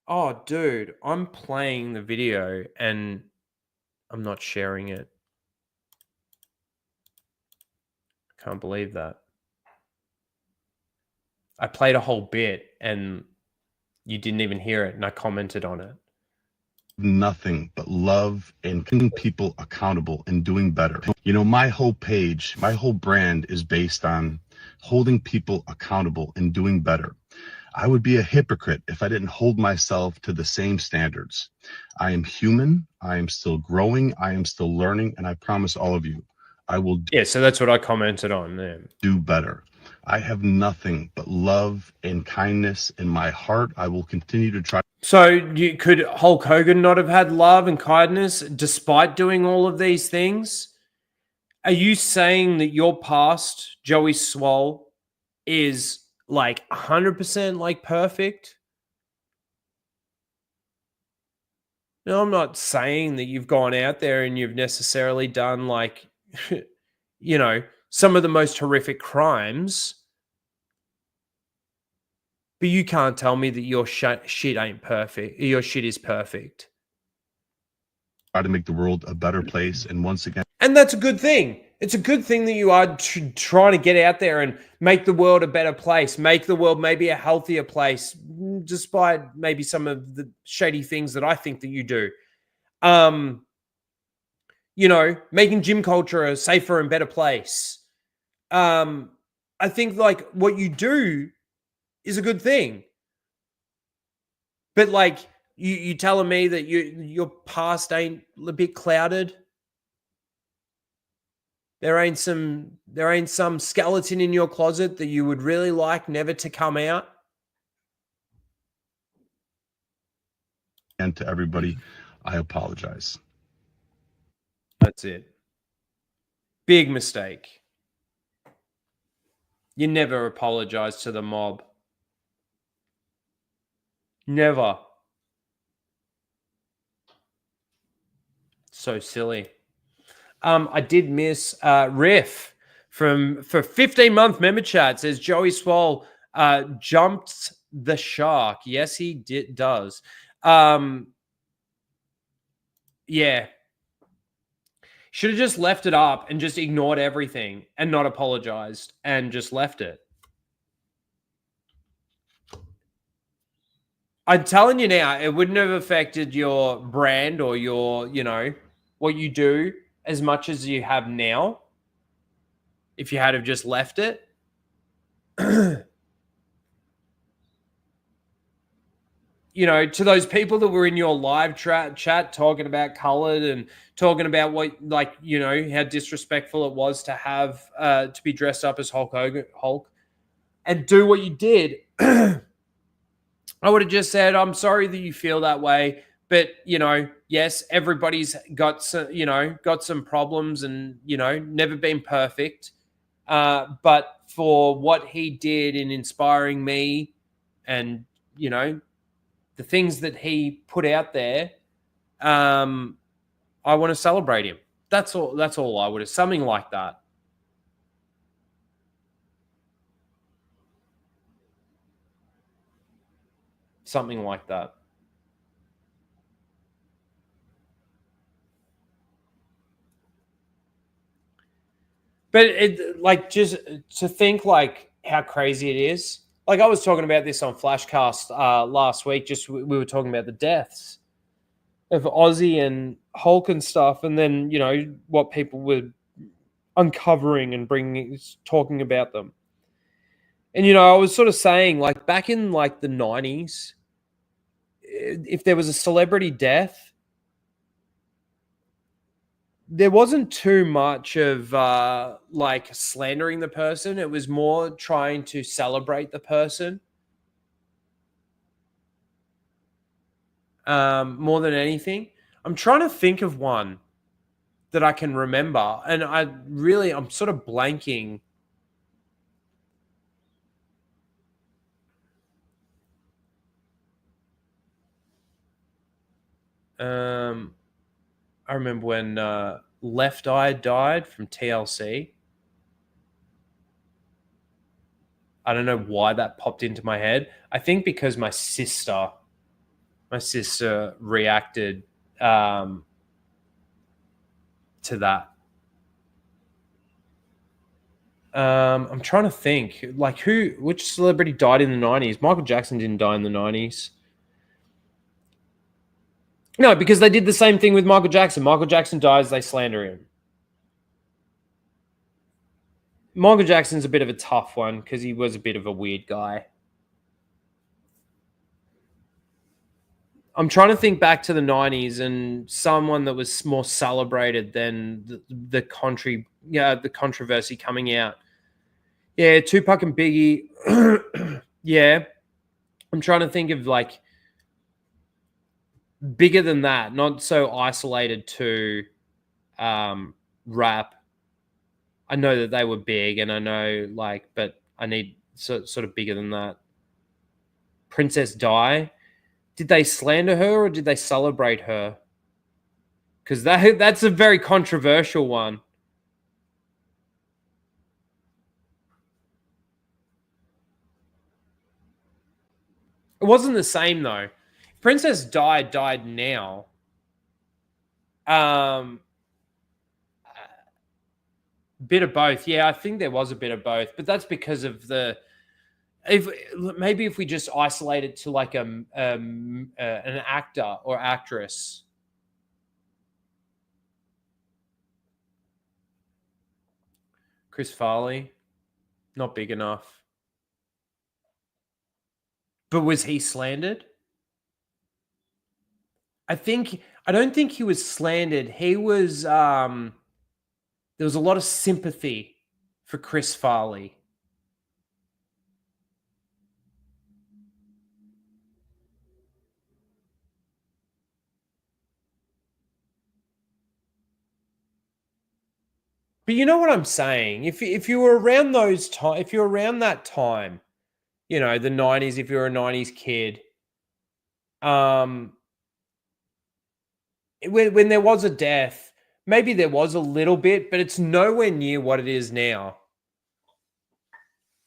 Oh, dude, I'm playing the video and I'm not sharing it. Can't believe that. I played a whole bit and you didn't even hear it, and I commented on it. Nothing but love and keeping people accountable and doing better. You know, my whole page, my whole brand is based on holding people accountable and doing better. I would be a hypocrite if I didn't hold myself to the same standards. I am human. I am still growing. I am still learning. And I promise all of you, I will so that's what I commented on there. Do better. I have nothing but love and kindness in my heart. I will continue to try. So could Hulk Hogan not have had love and kindness despite doing all of these things? Are you saying that your past, Joey Swoll, is like 100% like perfect? No, I'm not saying that you've gone out there and you've necessarily done like, some of the most horrific crimes. But you can't tell me that your shit ain't perfect. Your shit is perfect. Try to make the world a better place. And once again, and that's a good thing. It's a good thing that you are trying to get out there and make the world a better place, make the world maybe a healthier place, despite maybe some of the shady things that I think that you do. Making gym culture a safer and better place. I think like what you do is a good thing. But like you telling me that your past ain't a bit clouded? There ain't some skeleton in your closet that you would really like never to come out? And to everybody, I apologize. That's it. Big mistake. You never apologize to the mob. Never. So silly. I did miss Riff for 15-month member chat. Says Joey Swoll jumped the shark. Yes, he does. Yeah. Should have just left it up and just ignored everything and not apologized and just left it. I'm telling you now, it wouldn't have affected your brand or your, what you do as much as you have now if you had have just left it. To those people that were in your live chat talking about colored and talking about what, how disrespectful it was to have to be dressed up as Hulk Hogan. and do what you did, I would have just said, I'm sorry that you feel that way. But, yes, everybody's got some problems and, never been perfect. But for what he did in inspiring me and, the things that he put out there, I want to celebrate him. That's all I would have. Something like that. Something like that. But just to think how crazy it is. Like I was talking about this on Flashcast last week. We were talking about the deaths of Ozzy and Hulk and stuff, and then what people were uncovering and talking about them. And I was sort of saying back in the 90s, if there was a celebrity death, there wasn't too much of slandering the person. It was more trying to celebrate the person more than anything. I'm trying to think of one that I can remember, and I'm sort of blanking. I remember when Left Eye died from TLC. I don't know why that popped into my head. I think because my sister reacted to that. I'm trying to think which celebrity died in the 90s. Michael Jackson didn't die in the 90s. No, because they did the same thing with Michael Jackson. Michael Jackson dies, they slander him. Michael Jackson's a bit of a tough one because he was a bit of a weird guy. I'm trying to think back to the 90s and someone that was more celebrated than the controversy coming out. Yeah, Tupac and Biggie. Yeah. I'm trying to think of bigger than that, not so isolated to rap. I know that they were big, and I know but I need sort of bigger than that. Princess Di. Did they slander her or did they celebrate her? Because that's a very controversial one. It wasn't the same though. Princess Di died now. Bit of both. Yeah, I think there was a bit of both, but that's because of if we just isolate it to an actor or actress. Chris Farley, not big enough. But was he slandered? I don't think he was slandered. He was there was a lot of sympathy for Chris Farley. But you know what I'm saying? If you were around if you're around that time, the 90s, if you're a 90s kid, when there was a death, maybe there was a little bit, but it's nowhere near what it is now.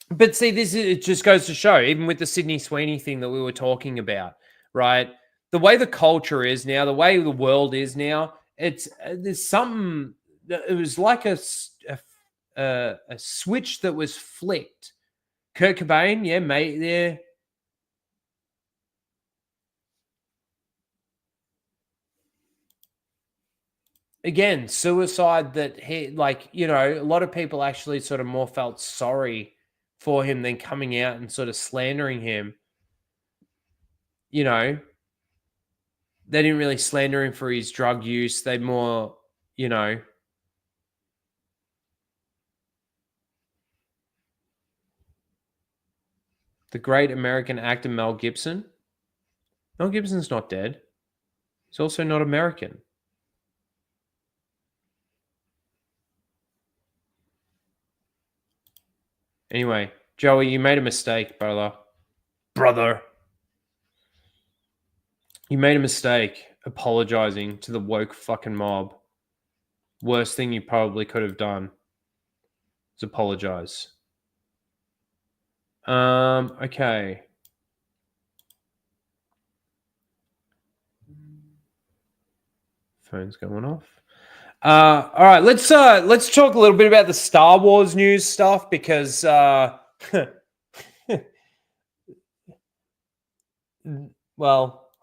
But see, it just goes to show, even with the Sydney Sweeney thing that we were talking about, right? The way the culture is now, the way the world is now, there's something. It was like a switch that was flicked. Kurt Cobain, yeah, mate, yeah. Again, suicide that he, a lot of people actually sort of more felt sorry for him than coming out and sort of slandering him. They didn't really slander him for his drug use. They more, The great American actor Mel Gibson. Mel Gibson's not dead. He's also not American. Anyway, Joey, you made a mistake, brother. You made a mistake apologizing to the woke fucking mob. Worst thing you probably could have done is apologize. Okay. Phone's going off. All right, let's talk a little bit about the Star Wars news stuff because well,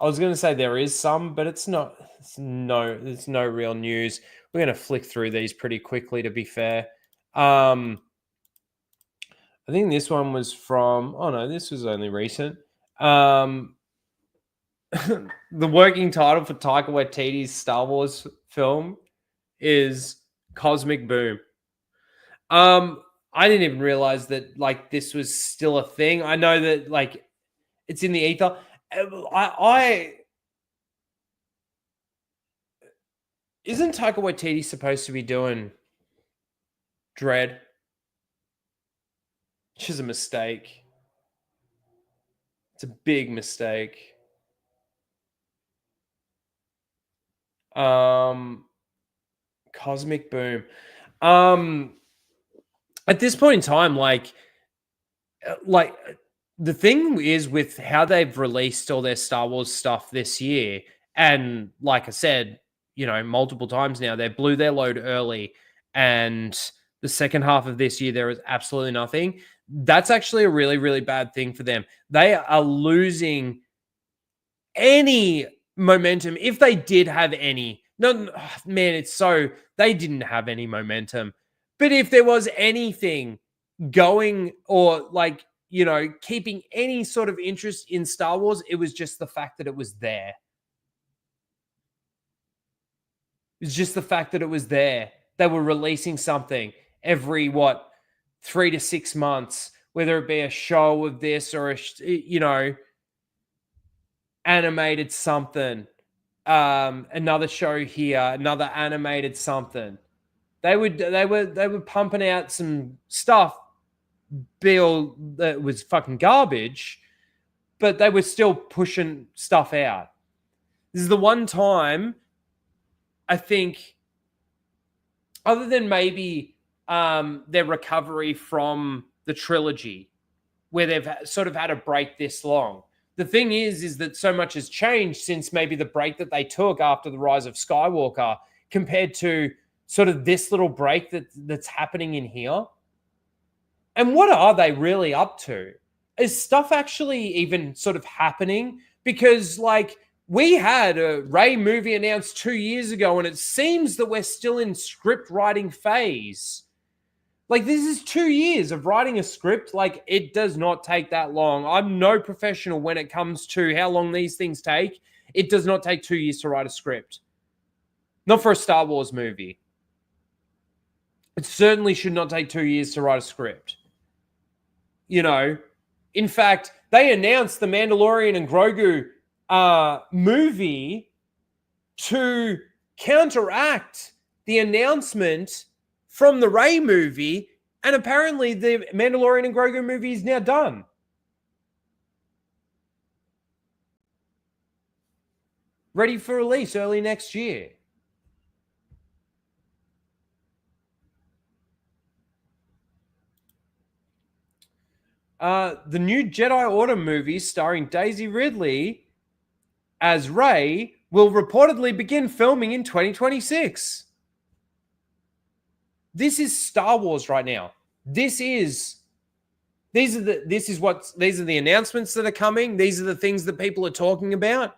I was going to say there is some, but it's not. It's no real news. We're going to flick through these pretty quickly, to be fair. I think this one was from. Oh no, this was only recent. The working title for Taika Waititi's Star Wars film is Cosmic Boom. I didn't even realize that like this was still a thing. I know that like it's in the ether. Isn't Taika Waititi supposed to be doing Dread? Which is a mistake. It's a big mistake. Cosmic Boom. At this point in time, like the thing is with how they've released all their Star Wars stuff this year, and like I said, you know, multiple times now, they blew their load early, and the second half of this year, there is absolutely nothing. That's actually a really, really bad thing for them. They are losing any momentum. If they did have any, no, man, it's so, they didn't have any momentum. But if there was anything going or like, you know, keeping any sort of interest in Star Wars, it was just the fact that it was there. It was just the fact that it was there. They were releasing something every, 3 to 6 months, whether it be a show of this or, animated something. Another show here, another animated something. They were pumping out some stuff, Bill, that was fucking garbage, but they were still pushing stuff out. This is the one time I think, other than maybe their recovery from the trilogy, where they've sort of had a break this long. The thing is that so much has changed since maybe the break that they took after the Rise of Skywalker compared to sort of this little break that's happening in here. And what are they really up to? Is stuff actually even sort of happening? Because like we had a Rey movie announced 2 years ago, and it seems that we're still in script writing phase. Like this is 2 years of writing a script. Like it does not take that long. I'm no professional when it comes to how long these things take. It does not take 2 years to write a script. Not for a Star Wars movie. It certainly should not take 2 years to write a script. You know, in fact, they announced the Mandalorian and Grogu movie to counteract the announcement from the Rey movie, and apparently the Mandalorian and Grogu movie is now done. Ready for release early next year. The new Jedi Order movie starring Daisy Ridley as Rey will reportedly begin filming in 2026. This is Star Wars right now. These are the announcements that are coming. These are the things that people are talking about.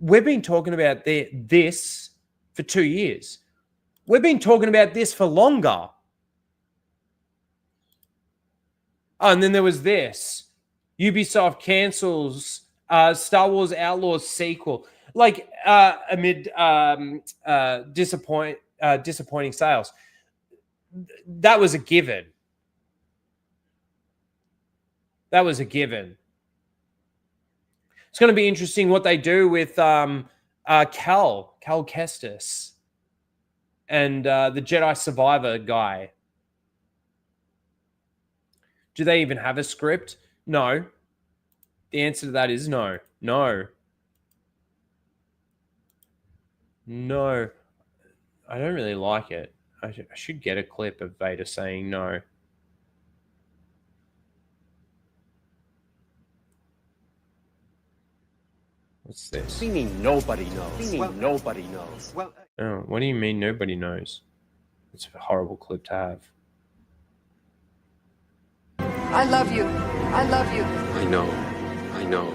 We've been talking about this for 2 years. We've been talking about this for longer. Oh, and then there was this. Ubisoft cancels Star Wars Outlaws sequel. Like amid disappointing sales. That was a given. That was a given. It's going to be interesting what they do with Cal Kestis and the Jedi Survivor guy. Do they even have a script? No. The answer to that is no. No. No. I don't really like it. I should get a clip of Vader saying no. What's this? Sweeney, nobody knows. Sweeney, nobody knows. Well, oh, what do you mean nobody knows? It's a horrible clip to have. I love you. I love you. I know. I know.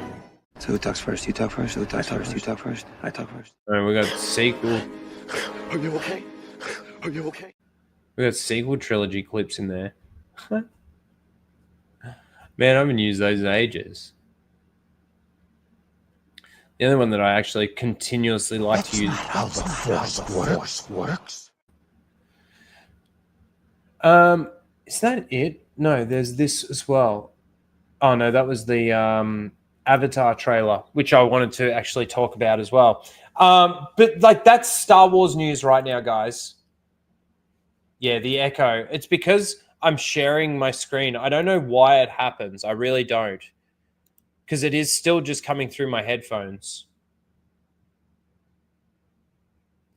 So who talks first? You talk first? Who talks first? You talk first? I talk first. All right, we got sequel. Are you okay? Are you okay? We got sequel trilogy clips in there. Man, I haven't used those in ages. The other one that I actually continuously like to use. How the Force works. Is that it? No, there's this as well. Oh no, that was the Avatar trailer, which I wanted to actually talk about as well. But like that's Star Wars news right now, guys. Yeah, the echo. It's because I'm sharing my screen. I don't know why it happens. I really don't. Because it is still just coming through my headphones.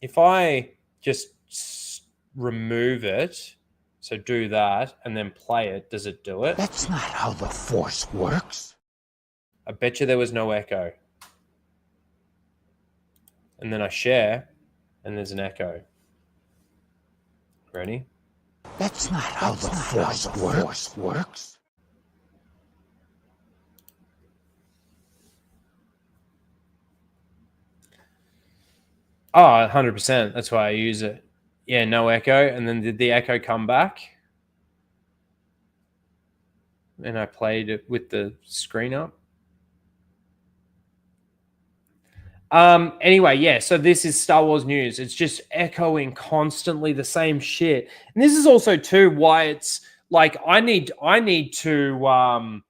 If I just remove it, so do that, and then play it, does it do it? That's not how the Force works. I bet you there was no echo. And then I share, and there's an echo. Ready? That's not how the Force works. Oh, 100%. That's why I use it. Yeah, no echo. And then did the echo come back? And I played it with the screen up. Anyway, yeah, so this is Star Wars news. It's just echoing constantly the same shit. And this is also too why it's like I need to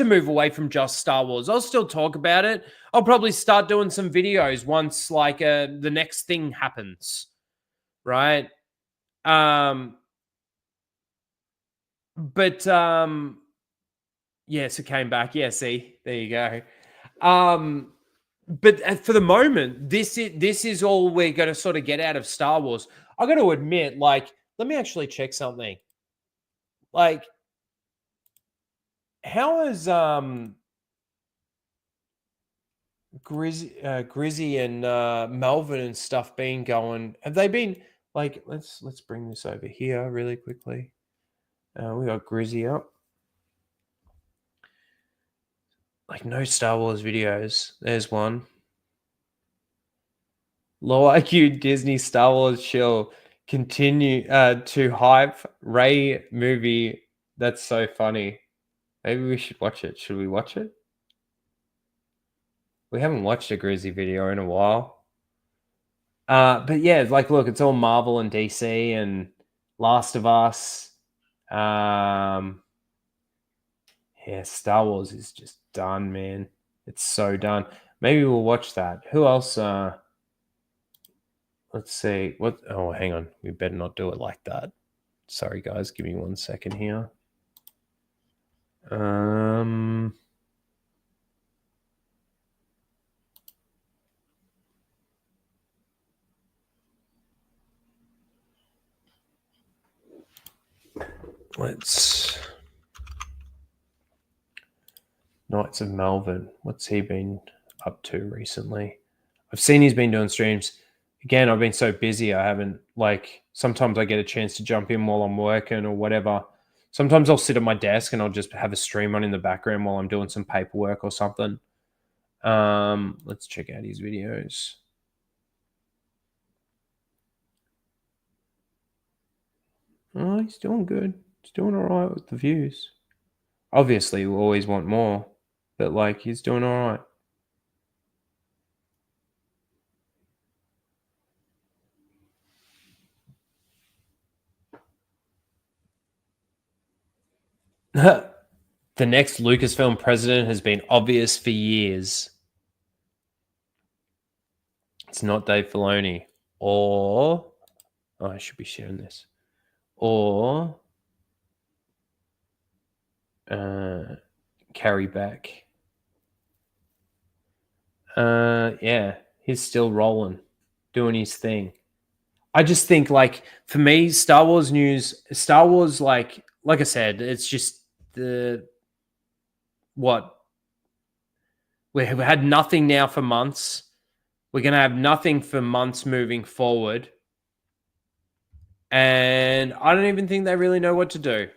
move away from just Star Wars. I'll still talk about it. I'll probably start doing some videos once like the next thing happens. Right? But yes, it came back. Yeah, see, there you go. But for the moment, this is all we're going to sort of get out of Star Wars. I got to admit, like, let me actually check something. Like, how has Grizzy and Melvin and stuff been going? Have they been like? Let's bring this over here really quickly. We got Grizzy up. Like no Star Wars videos. There's one. Low IQ Disney Star Wars chill. Continue to hype Ray movie. That's so funny. Maybe we should watch it. Should we watch it? We haven't watched a Grizzy video in a while. But yeah, like look, it's all Marvel and DC and Last of Us. Yeah, Star Wars is just done, man. It's so done. Maybe we'll watch that. Who else? Let's see. What? Oh, hang on. We better not do it like that. Sorry, guys. Give me 1 second here. Let's... Knights of Melvin. What's he been up to recently? I've seen he's been doing streams. Again, I've been so busy. I haven't, like, sometimes I get a chance to jump in while I'm working or whatever. Sometimes I'll sit at my desk and I'll just have a stream on in the background while I'm doing some paperwork or something. Let's check out his videos. Oh, he's doing good. He's doing all right with the views. Obviously, we'll always want more, but like he's doing all right. The next Lucasfilm president has been obvious for years. It's not Dave Filoni. Or... Oh, I should be sharing this. Or... Carrie Beck. Yeah, he's still rolling, doing his thing. I just think, like, for me, Star Wars news, Star Wars, like I said, it's just what we've had nothing now for months. We're going to have nothing for months moving forward. And I don't even think they really know what to do.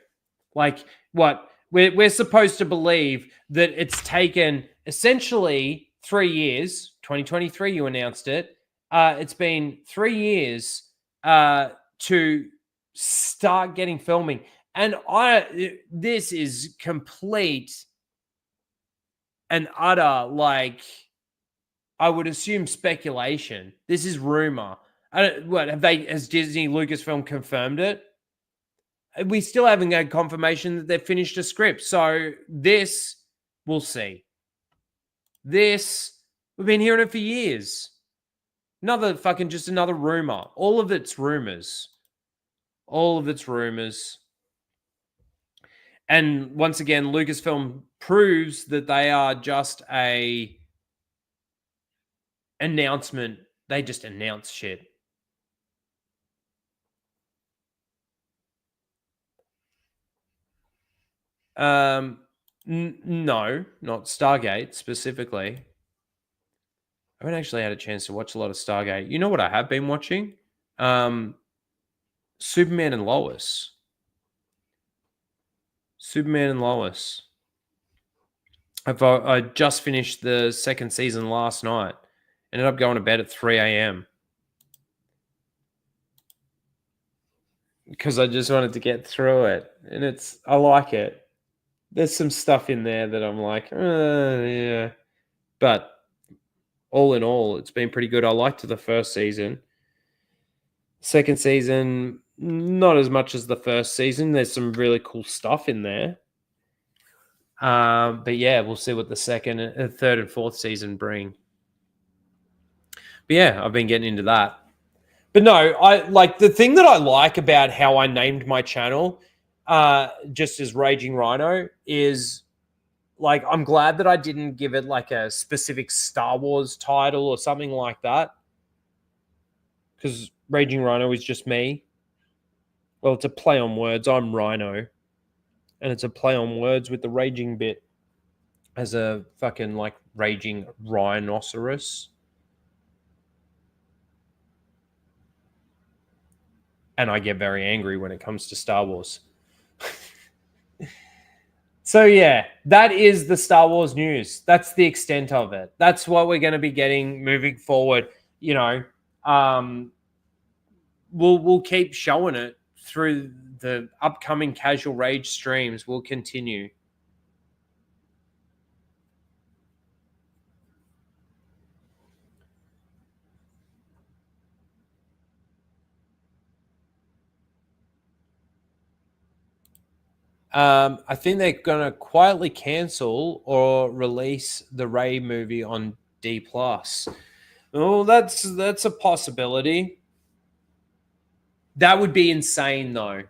Like, what? We're supposed to believe that it's taken essentially 3 years. 2023, you announced it. It's been 3 years to start getting filming. And this is complete and utter, like, I would assume speculation. This is rumor. Has Disney Lucasfilm confirmed it? We still haven't had confirmation that they've finished a script. So this, we'll see. This, we've been hearing it for years. Just another rumor. All of it's rumors. All of it's rumors. And once again, Lucasfilm proves that they are just a announcement. They just announce shit. No, not Stargate specifically. I haven't actually had a chance to watch a lot of Stargate. You know what I have been watching? Superman and Lois. Superman and Lois. I just finished the second season last night. Ended up going to bed at 3 a.m. because I just wanted to get through it. And I like it. There's some stuff in there that I'm like, yeah. But all in all, it's been pretty good. I liked the first season. Second season, not as much as the first season. There's some really cool stuff in there. But yeah, we'll see what the second, third, and fourth season bring. But yeah, I've been getting into that. But no, I like the thing that I like about how I named my channel, just as Raging Rhino, is like I'm glad that I didn't give it like a specific Star Wars title or something like that. Because Raging Rhino is just me. Well, it's a play on words. I'm Rhino. And it's a play on words with the raging bit as a fucking like raging rhinoceros. And I get very angry when it comes to Star Wars. So yeah, that is the Star Wars news. That's the extent of it. That's what we're going to be getting moving forward. You know, we'll keep showing it through the upcoming Casual Rage streams. Will continue. I think they're going to quietly cancel or release the Rey movie on D+. Oh, that's a possibility. That would be insane, though.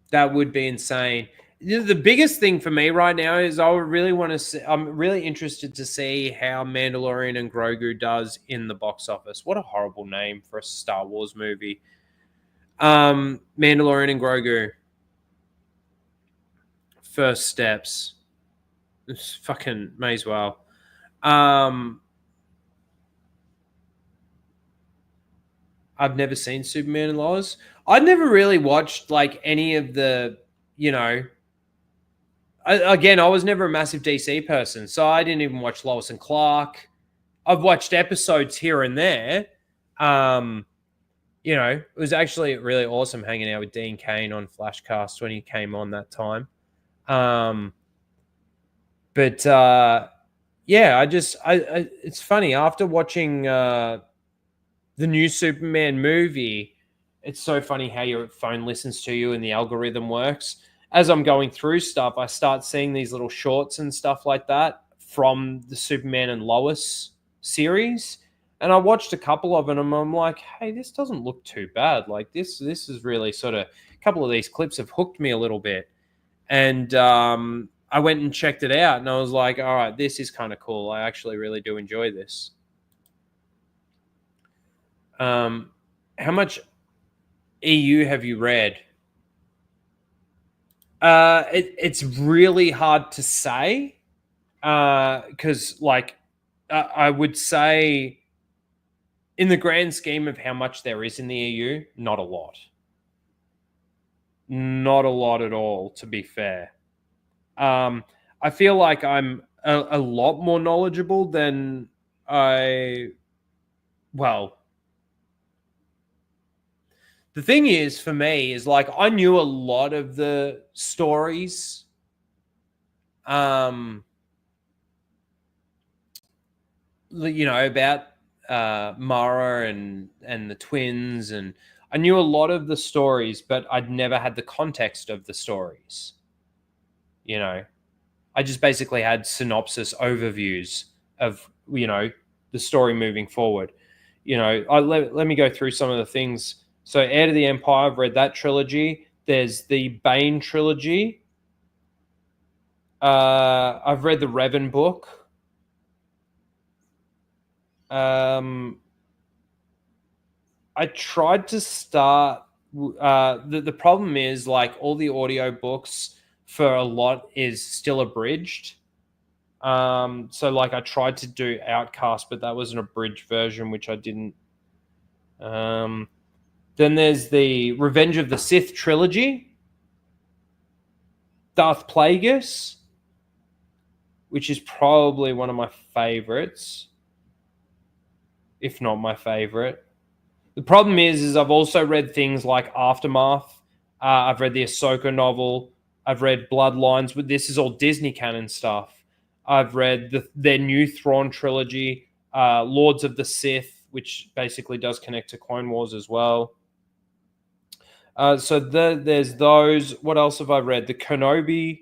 That would be insane. The biggest thing for me right now is I really want to see, I'm really interested to see how Mandalorian and Grogu does in the box office. What a horrible name for a Star Wars movie. Mandalorian and Grogu. First steps. It's fucking may as well. I've never seen Superman and Lois. I'd never really watched like any of the, you know. I was never a massive DC person, so I didn't even watch Lois and Clark. I've watched episodes here and there. You know, it was actually really awesome hanging out with Dean Cain on Flashcast when he came on that time. But yeah, it's funny after watching the new Superman movie. It's so funny how your phone listens to you and the algorithm works. as I'm going through stuff, I start seeing these little shorts and stuff like that from the Superman and Lois series. And I watched a couple of them and I'm like, hey, this doesn't look too bad. Like this is really sort of, a couple of these clips have hooked me a little bit. And I went and checked it out and I was like, all right, this is kind of cool. I actually really do enjoy this. How much EU have you read? It's really hard to say because, like, I would say in the grand scheme of how much there is in the EU, not a lot. Not a lot at all, to be fair. I feel like I'm a lot more knowledgeable than the thing is, for me, is like I knew a lot of the stories. About Mara and the twins, and I knew a lot of the stories, but I'd never had the context of the stories. I just basically had synopsis overviews of, the story moving forward. Let me go through some of the things. So Heir to the Empire, I've read that trilogy. There's the Bane trilogy. I've read the Revan book. I tried to start. The problem is, like, all the audio books for a lot is still abridged. So like I tried to do Outcast, but that was an abridged version, which I didn't. Then there's the Revenge of the Sith trilogy. Darth Plagueis, which is probably one of my favorites, if not my favorite. The problem is I've also read things like Aftermath. I've read the Ahsoka novel. I've read Bloodlines. But this is all Disney canon stuff. I've read their new Thrawn trilogy, Lords of the Sith, which basically does connect to Clone Wars as well. So there's those. What else have I read? The Kenobi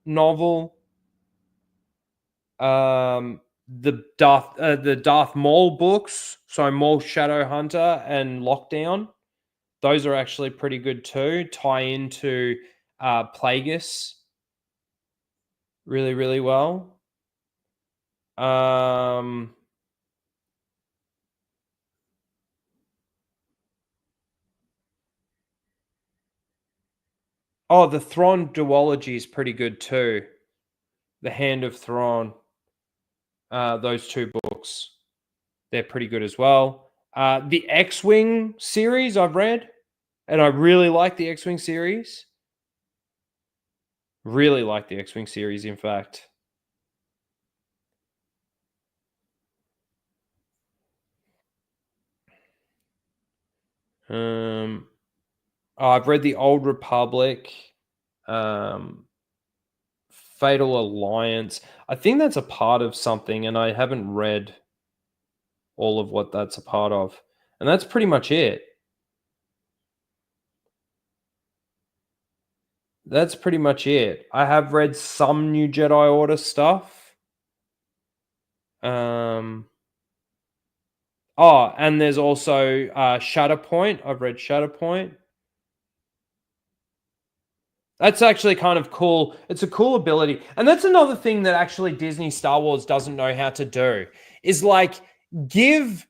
novel. The Darth Maul books. So Maul Shadow Hunter and Lockdown. Those are actually pretty good too. Tie into Plagueis really, really well. The Thrawn duology is pretty good too. The Hand of Thrawn. Those two books, they're pretty good as well. The X-Wing series I've read, and I really like the X-Wing series. Really like the X-Wing series, in fact. I've read the Old Republic, Fatal Alliance. I think that's a part of something, and I haven't read all of what that's a part of. And that's pretty much it. That's pretty much it. I have read some New Jedi Order stuff. And there's also Shatterpoint. I've read Shatterpoint. That's actually kind of cool. It's a cool ability. And that's another thing that actually Disney Star Wars doesn't know how to do, is like give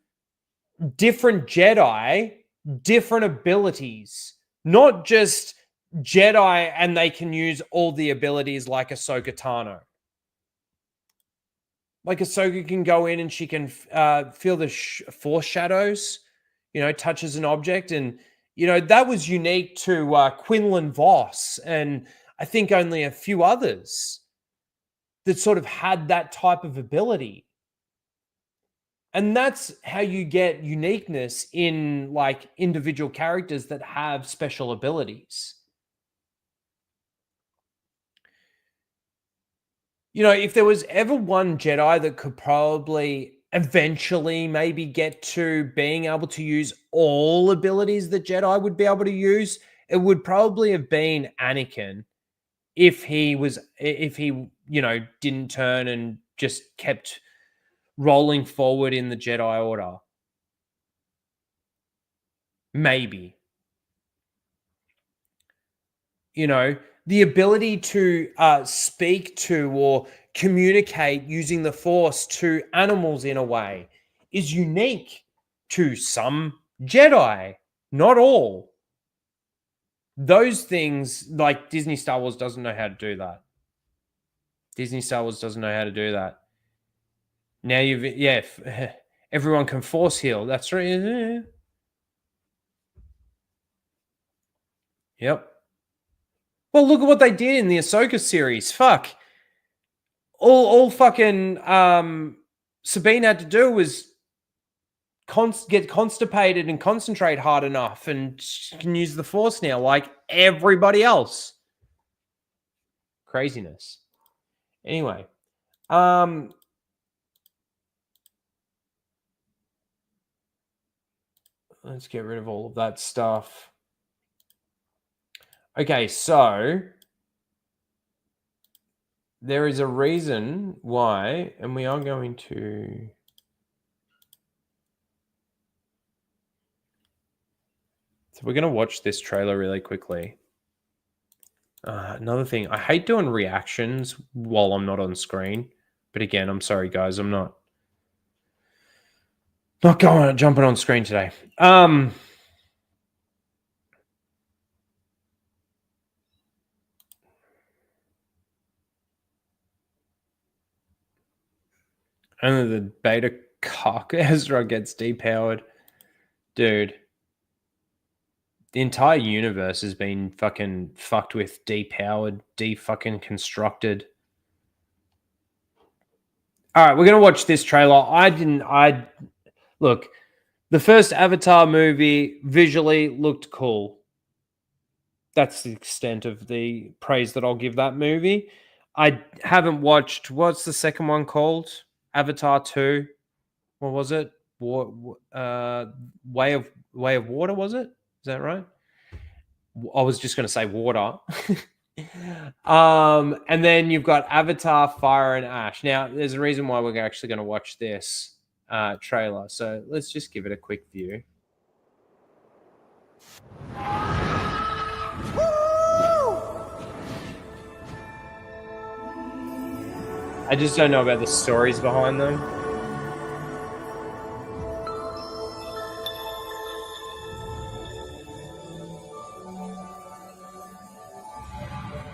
different Jedi different abilities, not just Jedi and they can use all the abilities like Ahsoka Tano. Like Ahsoka can go in and she can feel the force shadows, touches an object. And, that was unique to Quinlan Voss and I think only a few others that sort of had that type of ability. And that's how you get uniqueness in like individual characters that have special abilities. If there was ever one Jedi that could probably eventually maybe get to being able to use all abilities that Jedi would be able to use, it would probably have been Anakin. if he didn't turn and just kept rolling forward in the Jedi Order. Maybe. The ability to speak to or communicate using the Force to animals in a way is unique to some Jedi, not all. Those things, like Disney Star Wars doesn't know how to do that. Disney Star Wars doesn't know how to do that. Now everyone can Force heal. That's right. Yep. Well, look at what they did in the Ahsoka series. Fuck. All fucking Sabine had to do was get constipated and concentrate hard enough, and she can use the Force now like everybody else. Craziness. Anyway, let's get rid of all of that stuff. Okay, so there is a reason why, and we are going to... So we're going to watch this trailer really quickly. Another thing, I hate doing reactions while I'm not on screen. But again, I'm sorry, guys. I'm not jumping on screen today. And the beta cock Ezra gets depowered. Dude. The entire universe has been fucking fucked with, depowered, de-fucking constructed. All right, we're going to watch this trailer. Look, the first Avatar movie visually looked cool. That's the extent of the praise that I'll give that movie. I haven't watched, what's the second one called? Avatar 2. What was it? Way of Water, was it? Is that right? I was just going to say water. And then you've got Avatar, Fire and Ash. Now, there's a reason why we're actually going to watch this trailer. So let's just give it a quick view. I just don't know about the stories behind them.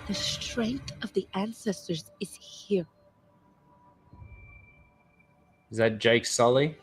The strength of the ancestors is here. Is that Jake Sully?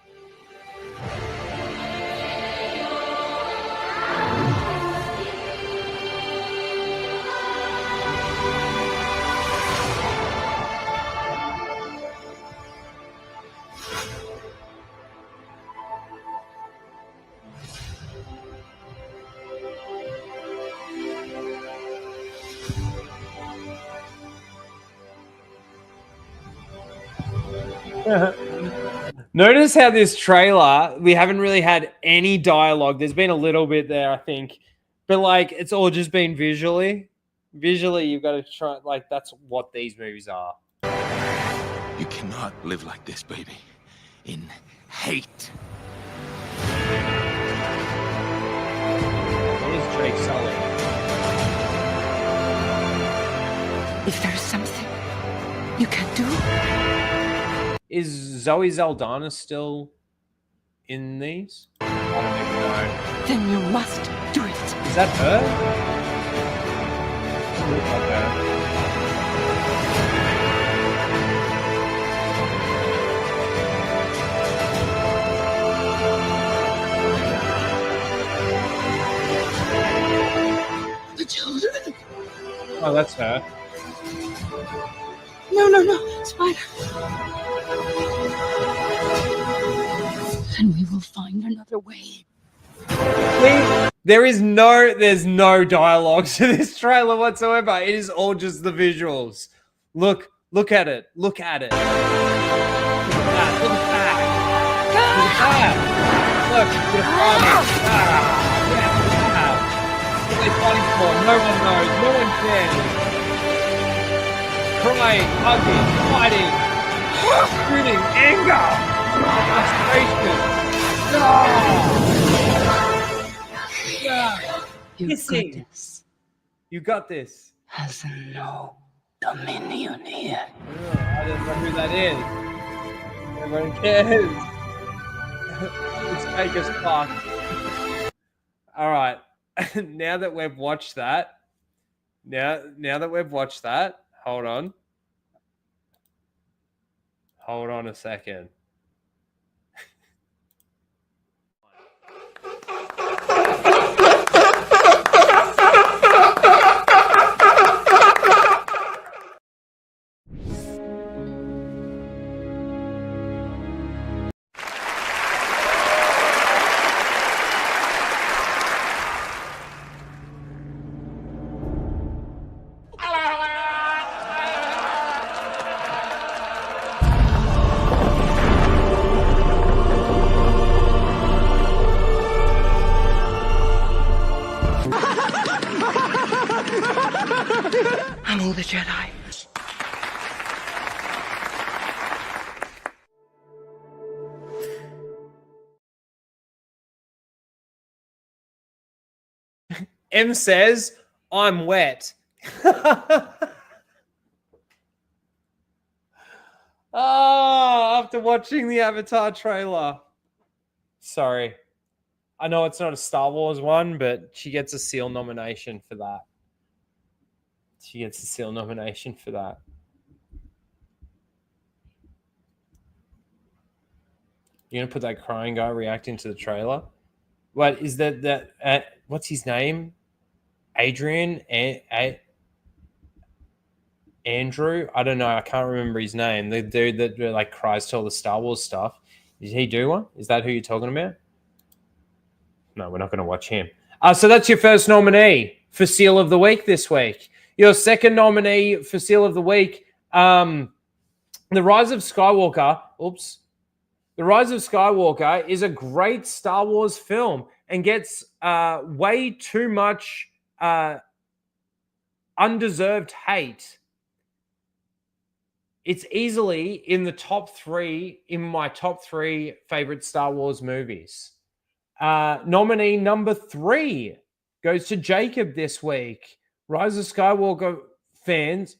Notice how this trailer, we haven't really had any dialogue. There's been a little bit there, I think. But, like, it's all just been visually. Visually, you've got to try, like, that's what these movies are. You cannot live like this, baby. In hate. What is Jake Sully? If there's something you can do... Is Zoe Saldana still in these? I don't even know. Then you must do it. Is that her? Doesn't look like her. The children. Oh, that's her. No, Spider. And we will find another way. There's no dialogue to this trailer whatsoever. It is all just the visuals. Look at it. Look at it. Look at that. Look at that. Look at that. Look, we're fighting. What are they fighting for? No one knows. No one cares. crying, hugging, fighting, shooting, anger, frustration. Your Kissing. goodness You got this. has no dominion here. I don't know who that is. Everyone cares. It's fake as fuck. All right. Now that we've watched that, hold on. Hold on a second. I'm all the Jedi. M says, I'm wet. After watching the Avatar trailer. Sorry. I know it's not a Star Wars one, but she gets a Seal nomination for that. You're going to put that crying guy reacting to the trailer? What is that what's his name? Adrian? Andrew? I don't know. I can't remember his name. The dude that like cries to all the Star Wars stuff. Did he do one? Is that who you're talking about? No, we're not going to watch him. So that's your first nominee for Seal of the Week this week. Your second nominee for Seal of the Week, The Rise of Skywalker. The Rise of Skywalker is a great Star Wars film and gets way too much undeserved hate. It's easily in my top three favorite Star Wars movies. Nominee number 3 goes to Jacob this week. Ray Skywalker fans,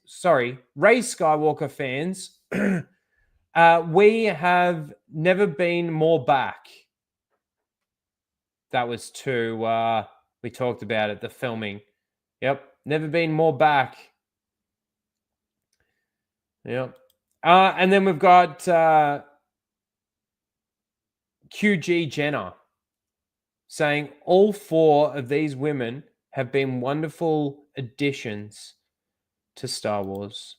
we have never been more back. That was we talked about it, the filming. Yep, never been more back. Yep. And then we've got QG Jenner saying all 4 of these women have been wonderful additions to Star Wars.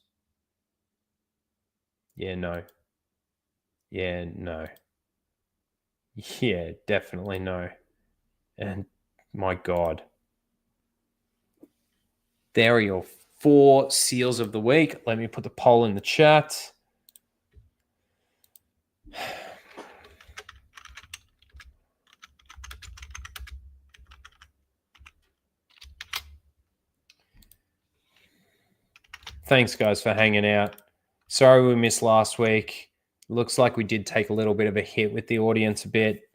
Yeah, no. Yeah, no. Yeah, definitely no. And my God. There are your 4 seals of the week. Let me put the poll in the chat. Thanks, guys, for hanging out. Sorry we missed last week. Looks like we did take a little bit of a hit with the audience a bit.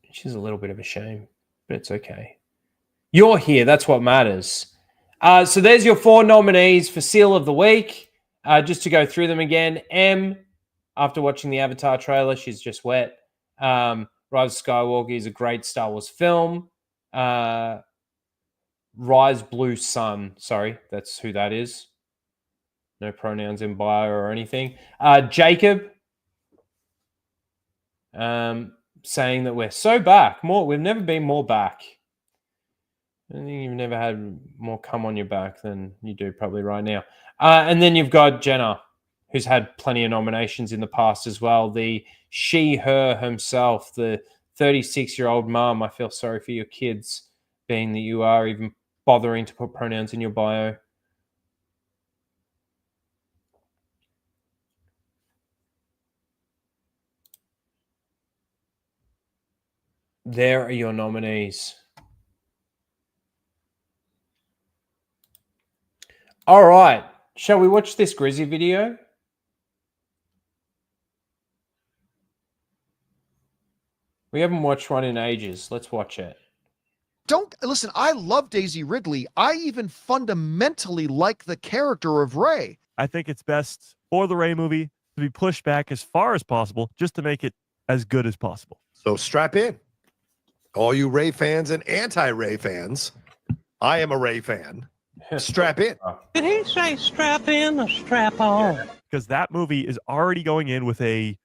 Which is a little bit of a shame, but it's okay. You're here. That's what matters. So there's your 4 nominees for Seal of the Week. Just to go through them again. M, after watching the Avatar trailer, she's just wet. Rise of Skywalker is a great Star Wars film. Rise Blue Sun. Sorry, that's who that is. No pronouns in bio or anything. Jacob, saying that we're so back. We've never been more back. I think you've never had more cum on your back than you do probably right now. And then you've got Jenna, who's had plenty of nominations in the past as well. The she, her, himself, the 36-year-old mom. I feel sorry for your kids, being that you are even bothering to put pronouns in your bio. There are your nominees. All right. Shall we watch this Grizzy video? We haven't watched one in ages. Let's watch it. Don't listen. I love Daisy Ridley. I even fundamentally like the character of Rey. I think it's best for the Rey movie to be pushed back as far as possible just to make it as good as possible. So strap in. All you Rey fans and anti-Rey fans. I am a Rey fan. Strap in. Did he say strap in or strap on? Because that movie is already going in with a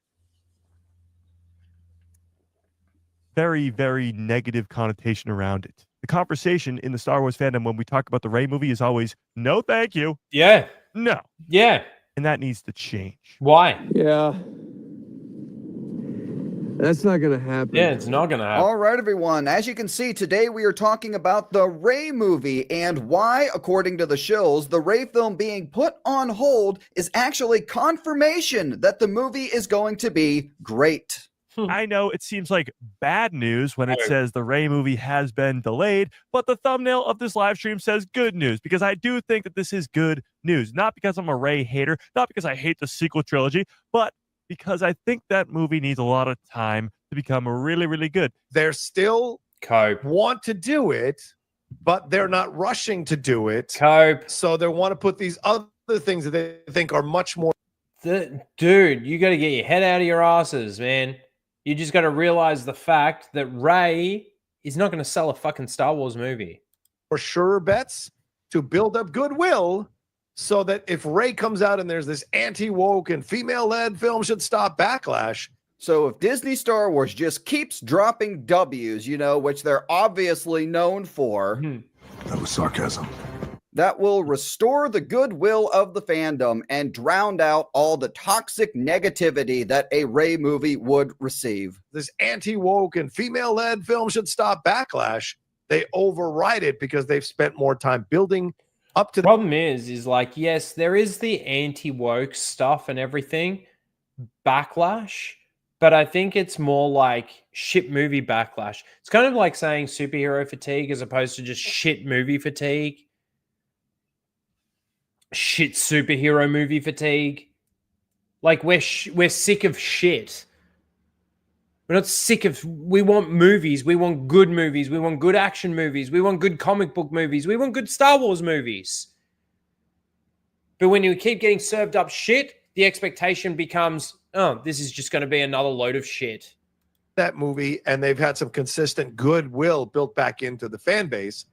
very, very negative connotation around it. The conversation in the Star Wars fandom when we talk about the Rey movie is always, no, thank you. Yeah. No. Yeah. And that needs to change. Why? Yeah. That's not going to happen. Yeah, it's not going to happen. All right, everyone. As you can see, today we are talking about the Rey movie and why, according to the shills, the Rey film being put on hold is actually confirmation that the movie is going to be great. I know it seems like bad news when it says the Rey movie has been delayed, but the thumbnail of this live stream says good news because I do think that this is good news. Not because I'm a Rey hater, not because I hate the sequel trilogy, but because I think that movie needs a lot of time to become really, really good. They're still want to do it, but they're not rushing to do it. So they want to put these other things that they think are much more. Dude, you got to get your head out of your asses, man. You just got to realize the fact that Rey is not going to sell a fucking Star Wars movie. For sure bets to build up goodwill so that if Rey comes out and there's this anti-woke and female-led film should stop backlash. So if Disney Star Wars just keeps dropping W's, you know, which they're obviously known for. That was sarcasm. That will restore the goodwill of the fandom and drown out all the toxic negativity that a Rey movie would receive. This anti-woke and female-led film should stop backlash. They override it because they've spent more time building up to the problem is like, yes, there is the anti-woke stuff and everything, backlash, but I think it's more like shit movie backlash. It's kind of like saying superhero fatigue as opposed to just shit movie fatigue. Shit superhero movie fatigue. Like we're sick of shit. We're not sick of. We want movies. We want good movies. We want good action movies. We want good comic book movies. We want good Star Wars movies. But when you keep getting served up shit, the expectation becomes, oh, this is just going to be another load of shit. That movie, and they've had some consistent goodwill built back into the fan base.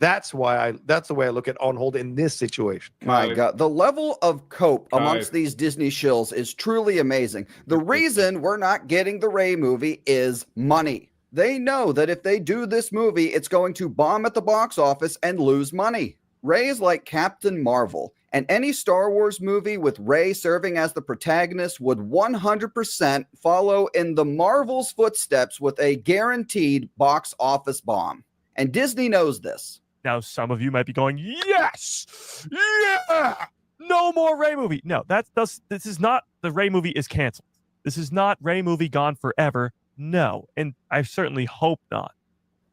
That's why that's the way I look at On Hold in this situation. My God, the level of cope amongst these Disney shills is truly amazing. The reason we're not getting the Rey movie is money. They know that if they do this movie, it's going to bomb at the box office and lose money. Rey is like Captain Marvel, and any Star Wars movie with Rey serving as the protagonist would 100% follow in the Marvel's footsteps with a guaranteed box office bomb. And Disney knows this. Now, some of you might be going, yes, yeah, no more Rey movie. No, this is not the Rey movie is canceled. This is not Rey movie gone forever. No, and I certainly hope not.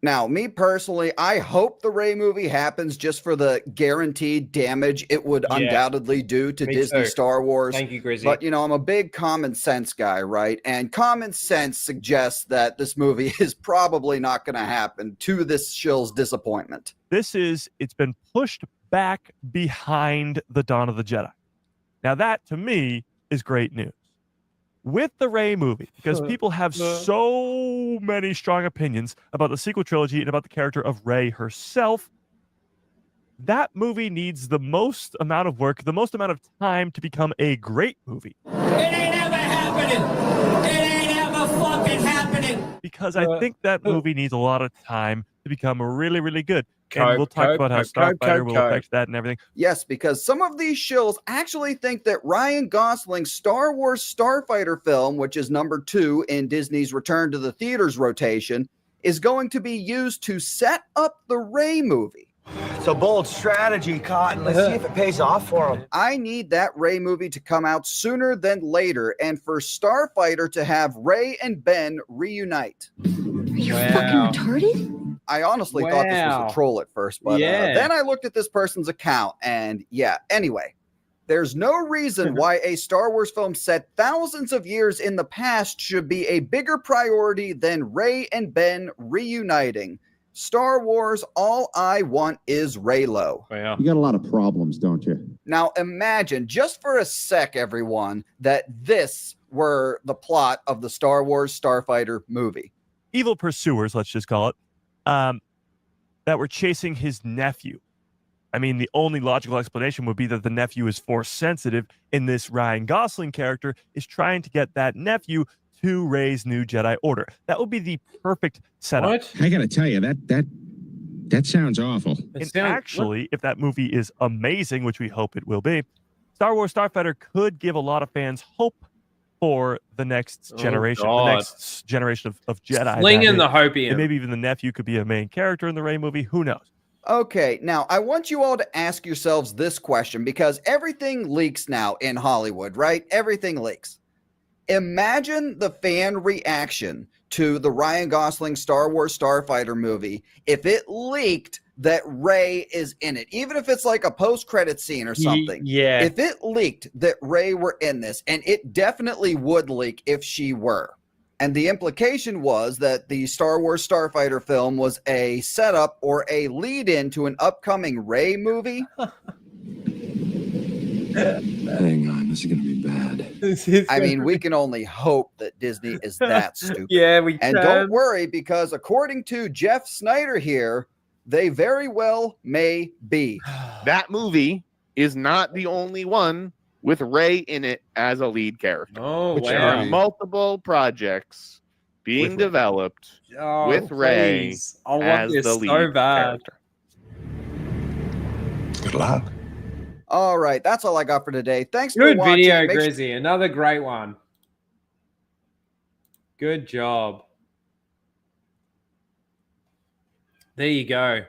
Now, me personally, I hope the Rey movie happens just for the guaranteed damage it would undoubtedly do to Disney Star Wars. Thank you, Grizzy. But, you know, I'm a big common sense guy, right? And common sense suggests that this movie is probably not going to happen, to this shill's disappointment. It's been pushed back behind the Dawn of the Jedi. Now, that, to me, is great news. With the Rey movie, because people have so many strong opinions about the sequel trilogy and about the character of Rey herself, that movie needs the most amount of work, the most amount of time to become a great movie. It ain't ever happening. It ain't ever fucking happening. Because I think that movie needs a lot of time to become really, really good. And we'll talk about how Starfighter will affect that and everything. Yes, because some of these shills actually think that Ryan Gosling's Star Wars Starfighter film, which is number 2 in Disney's Return to the Theaters rotation, is going to be used to set up the Rey movie. It's a bold strategy, Cotton. Let's see if it pays off for him. I need that Rey movie to come out sooner than later, and for Starfighter to have Rey and Ben reunite. Are you fucking retarded? I honestly thought this was a troll at first, but then I looked at this person's account, and yeah. Anyway, there's no reason why a Star Wars film set thousands of years in the past should be a bigger priority than Rey and Ben reuniting. Star Wars, all I want is Reylo. You got a lot of problems, don't you? Now imagine, just for a sec, everyone, that this were the plot of the Star Wars Starfighter movie. Evil pursuers, let's just call it, that were chasing his nephew. I mean, the only logical explanation would be that the nephew is force sensitive, and this Ryan Gosling character is trying to get that nephew to Rey's new Jedi Order. That would be the perfect setup. What? I gotta tell you, that sounds awful. And actually, if that movie is amazing, which we hope it will be, Star Wars Starfighter could give a lot of fans hope for the next generation, of Jedi. Slinging the hopium. And maybe even the nephew could be a main character in the Rey movie. Who knows? Okay, now I want you all to ask yourselves this question, because everything leaks now in Hollywood, right? Everything leaks. Imagine the fan reaction to the Ryan Gosling Star Wars Starfighter movie if it leaked that Rey is in it, even if it's like a post-credit scene or something. Yeah. If it leaked that Rey were in this, and it definitely would leak if she were. And the implication was that the Star Wars Starfighter film was a setup or a lead-in to an upcoming Rey movie. Hang on, this is going to be bad. I mean, we can only hope that Disney is that stupid. Yeah, we And can. don't worry, because according to Jeff Snyder here, they very well may be. That movie is not the only one with Rey in it as a lead character. Oh, There are multiple projects being developed with Rey please. I want as this the so lead bad. character. Good luck. All right, that's all I got for today. Thanks for Good watching. video, Make sure- Grizzy. Another great one. Good job. There you go.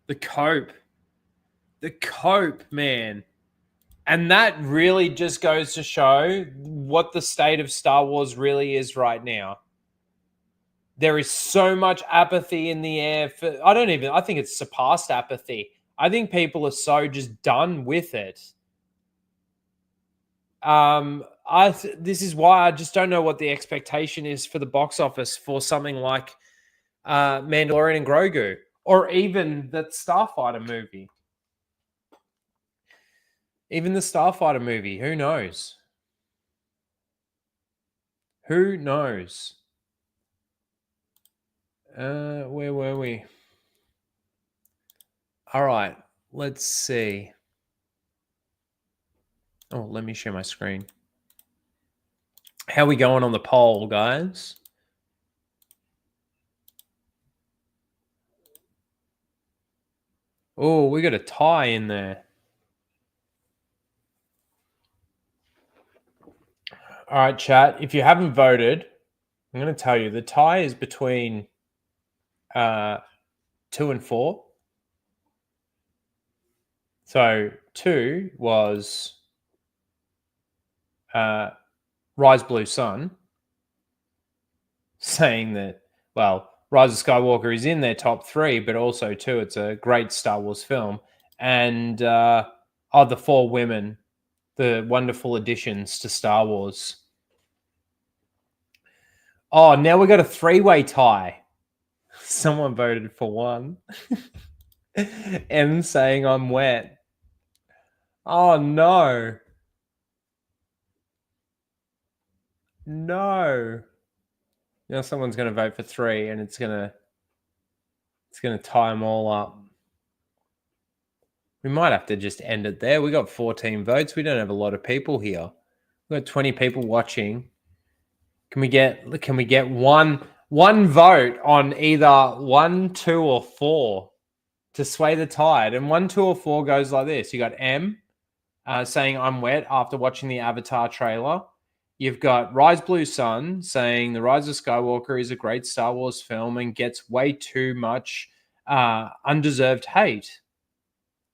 The cope. The cope, man. And that really just goes to show what the state of Star Wars really is right now. There is so much apathy in the air. I think it's surpassed apathy. I think people are so just done with it. This is why I just don't know what the expectation is for the box office for something like Mandalorian and Grogu, or even that Starfighter movie. Even the Starfighter movie, who knows? Who knows? Where were we? All right, let's see. Oh, let me share my screen. How we going on the poll, guys? Oh, we got a tie in there. All right, chat. If you haven't voted, I'm going to tell you the tie is between 2 and 4. So 2 was Rise Blue Sun, saying that, well, Rise of Skywalker is in their top 3, but also 2, it's a great Star Wars film. And The 4 Women, the wonderful additions to Star Wars. Oh, now we got a 3-way tie. Someone voted for 1. M saying I'm wet. Oh no. No. Now someone's going to vote for 3, and it's going to tie them all up. We might have to just end it there. We got 14 votes. We don't have a lot of people here. We've got 20 people watching. Can we get one vote on either 1, 2, or 4 to sway the tide? And 1, 2, or 4 goes like this. You got M saying I'm wet after watching the Avatar trailer. You've got Rise Blue Sun saying The Rise of Skywalker is a great Star Wars film and gets way too much undeserved hate.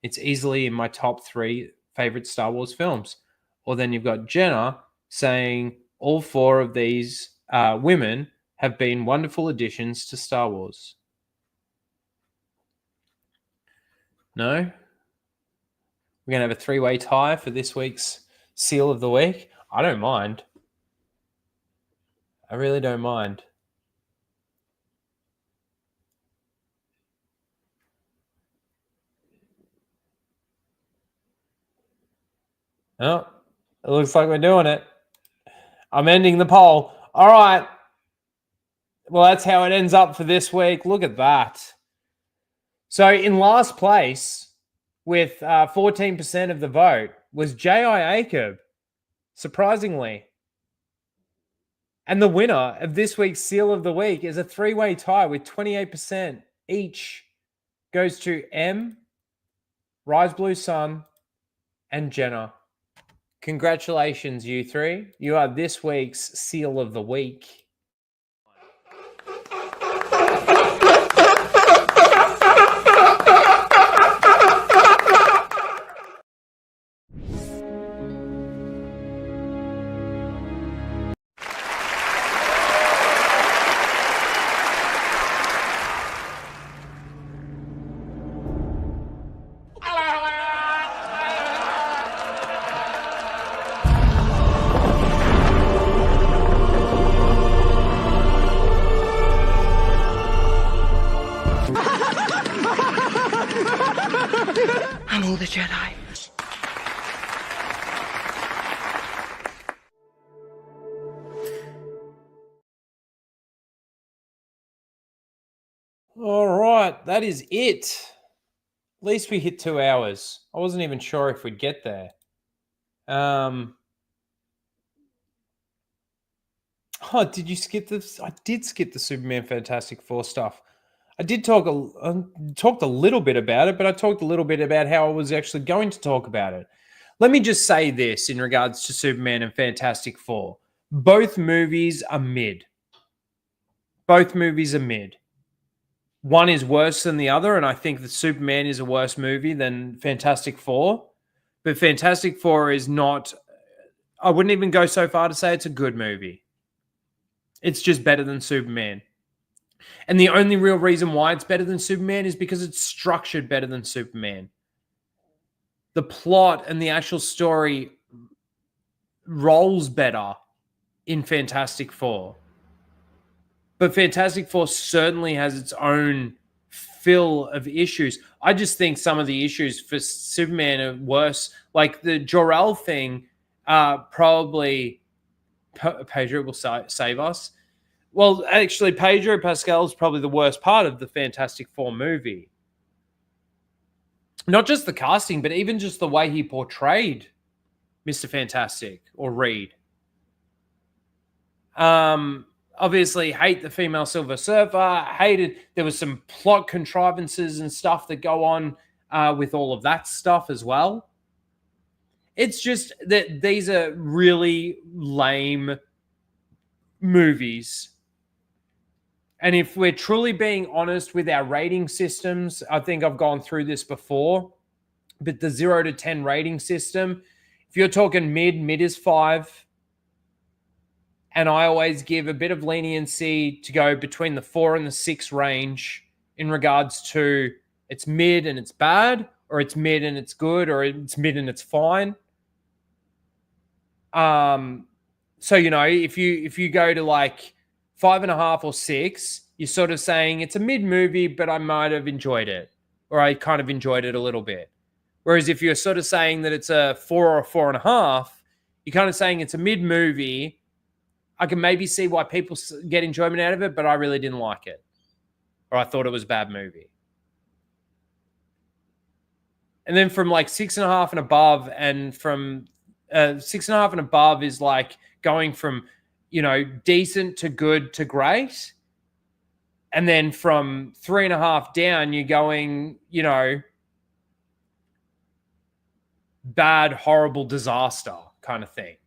It's easily in my top 3 favorite Star Wars films. Or then you've got Jenna saying all 4 of these women have been wonderful additions to Star Wars. No? We're going to have a three-way tie for this week's Seal of the Week. I don't mind. I really don't mind. Oh, it looks like we're doing it. I'm ending the poll. All right. Well, that's how it ends up for this week. Look at that. So in last place with 14% of the vote was J.I. Acob, surprisingly. And the winner of this week's Seal of the Week is a three-way tie with 28% each goes to M, Rise Blue Sun, and Jenna. Congratulations, you three. You are this week's Seal of the Week. I'm all the Jedi. All right, that is it. At least we hit 2 hours. I wasn't even sure if we'd get there. Oh, did you skip this? I did skip the Superman Fantastic Four stuff. I did talked a little bit about it, but I talked a little bit about how I was actually going to talk about it. Let me just say this in regards to Superman and Fantastic Four. Both movies are mid. Both movies are mid. One is worse than the other, and I think that Superman is a worse movie than Fantastic Four. But Fantastic Four is not... I wouldn't even go so far to say it's a good movie. It's just better than Superman. And the only real reason why it's better than Superman is because it's structured better than Superman. The plot and the actual story rolls better in Fantastic Four. But Fantastic Four certainly has its own fill of issues. I just think some of the issues for Superman are worse. Like the Jor-El thing, probably Pedro will save us. Well, actually, Pedro Pascal is probably the worst part of the Fantastic Four movie. Not just the casting, but even just the way he portrayed Mr. Fantastic or Reed. Obviously, hate the female Silver Surfer. Hated there was some plot contrivances and stuff that go on with all of that stuff as well. It's just that these are really lame movies. And if we're truly being honest with our rating systems, I think I've gone through this before, but the 0 to 10 rating system, if you're talking mid is 5. And I always give a bit of leniency to go between the 4 and the 6 range in regards to it's mid and it's bad, or it's mid and it's good, or it's mid and it's fine. So, you know, if you go to like 5.5 or 6, you're sort of saying it's a mid movie, but I might have enjoyed it, or I kind of enjoyed it a little bit. Whereas if you're sort of saying that it's a 4 or a 4.5, you're kind of saying it's a mid movie. I can maybe see why people get enjoyment out of it, but I really didn't like it, or I thought it was a bad movie. And then from like 6.5 and above, and from 6.5 and above is like going from, you know, decent to good to great. And then from 3.5 down, you're going, you know, bad, horrible disaster kind of thing.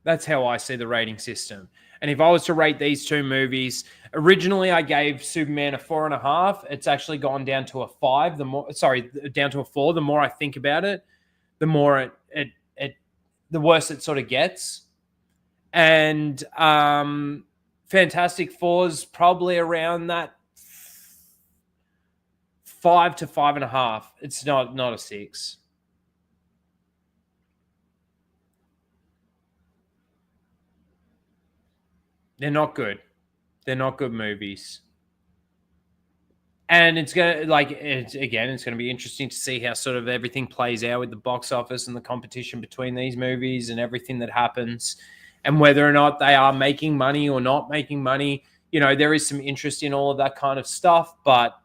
That's how I see the rating system. And if I was to rate these two movies, originally I gave Superman a 4.5. It's actually gone down to a 5. Down to a 4. The more I think about it, the more the worse it sort of gets. And Fantastic Four's probably around that 5 to 5.5. It's not a 6. They're not good. They're not good movies. And it's going to be interesting to see how sort of everything plays out with the box office and the competition between these movies and everything that happens, and whether or not they are making money or not making money. You know, there is some interest in all of that kind of stuff, but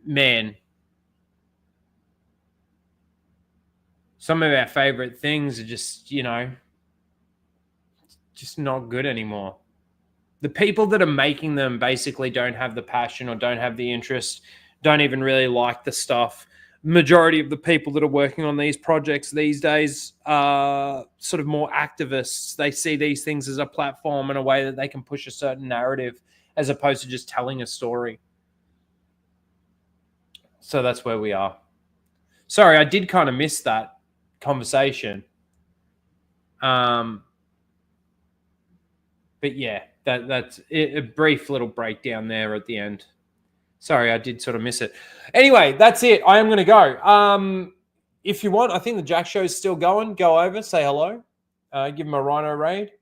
man, some of our favorite things are just, just not good anymore. The people that are making them basically don't have the passion or don't have the interest, don't even really like the stuff. Majority of the people that are working on these projects these days are sort of more activists. They see these things as a platform and a way that they can push a certain narrative as opposed to just telling a story. So that's where we are. Sorry, I did kind of miss that conversation. But yeah, that's a brief little breakdown there at the end. Sorry, I did sort of miss it. Anyway, that's it. I am going to go. If you want, I think the Jack Show is still going. Go over, say hello, give him a Rhino raid.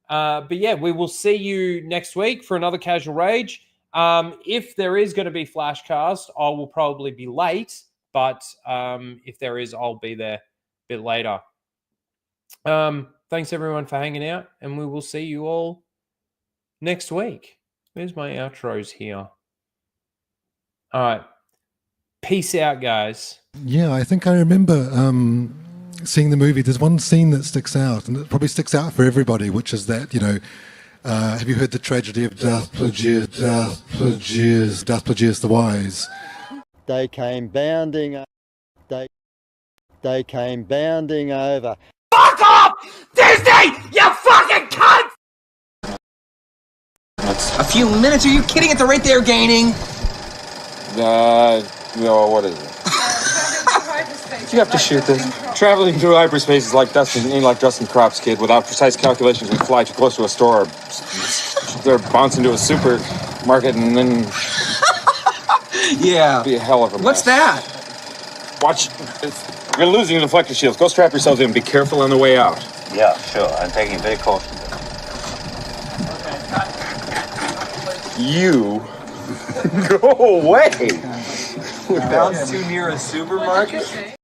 But yeah, we will see you next week for another Casual Rage. If there is going to be Flashcast, I will probably be late. But if there is, I'll be there a bit later. Thanks, everyone, for hanging out. And we will see you all next week. Where's my outros here? All right. Peace out, guys. Yeah, I think I remember seeing the movie. There's one scene that sticks out, and it probably sticks out for everybody, which is that, have you heard the tragedy of Darth Plagueis the Wise? They came bounding. They came bounding over. Fuck off! Disney! You fucking cunt! A few minutes? Are you kidding? At the rate they're gaining? No, what is it? You have to shoot this. Traveling through hyperspace is like dusting crops, kid. Without precise calculations, we fly too close to a store. They're bounce into a supermarket and then... Yeah. Be a hell of a mess. What's that? Watch. You're losing the deflector shields. Go strap yourselves in. Be careful on the way out. Yeah, sure. I'm taking it very cautiously. You go away. Bounce too near a supermarket?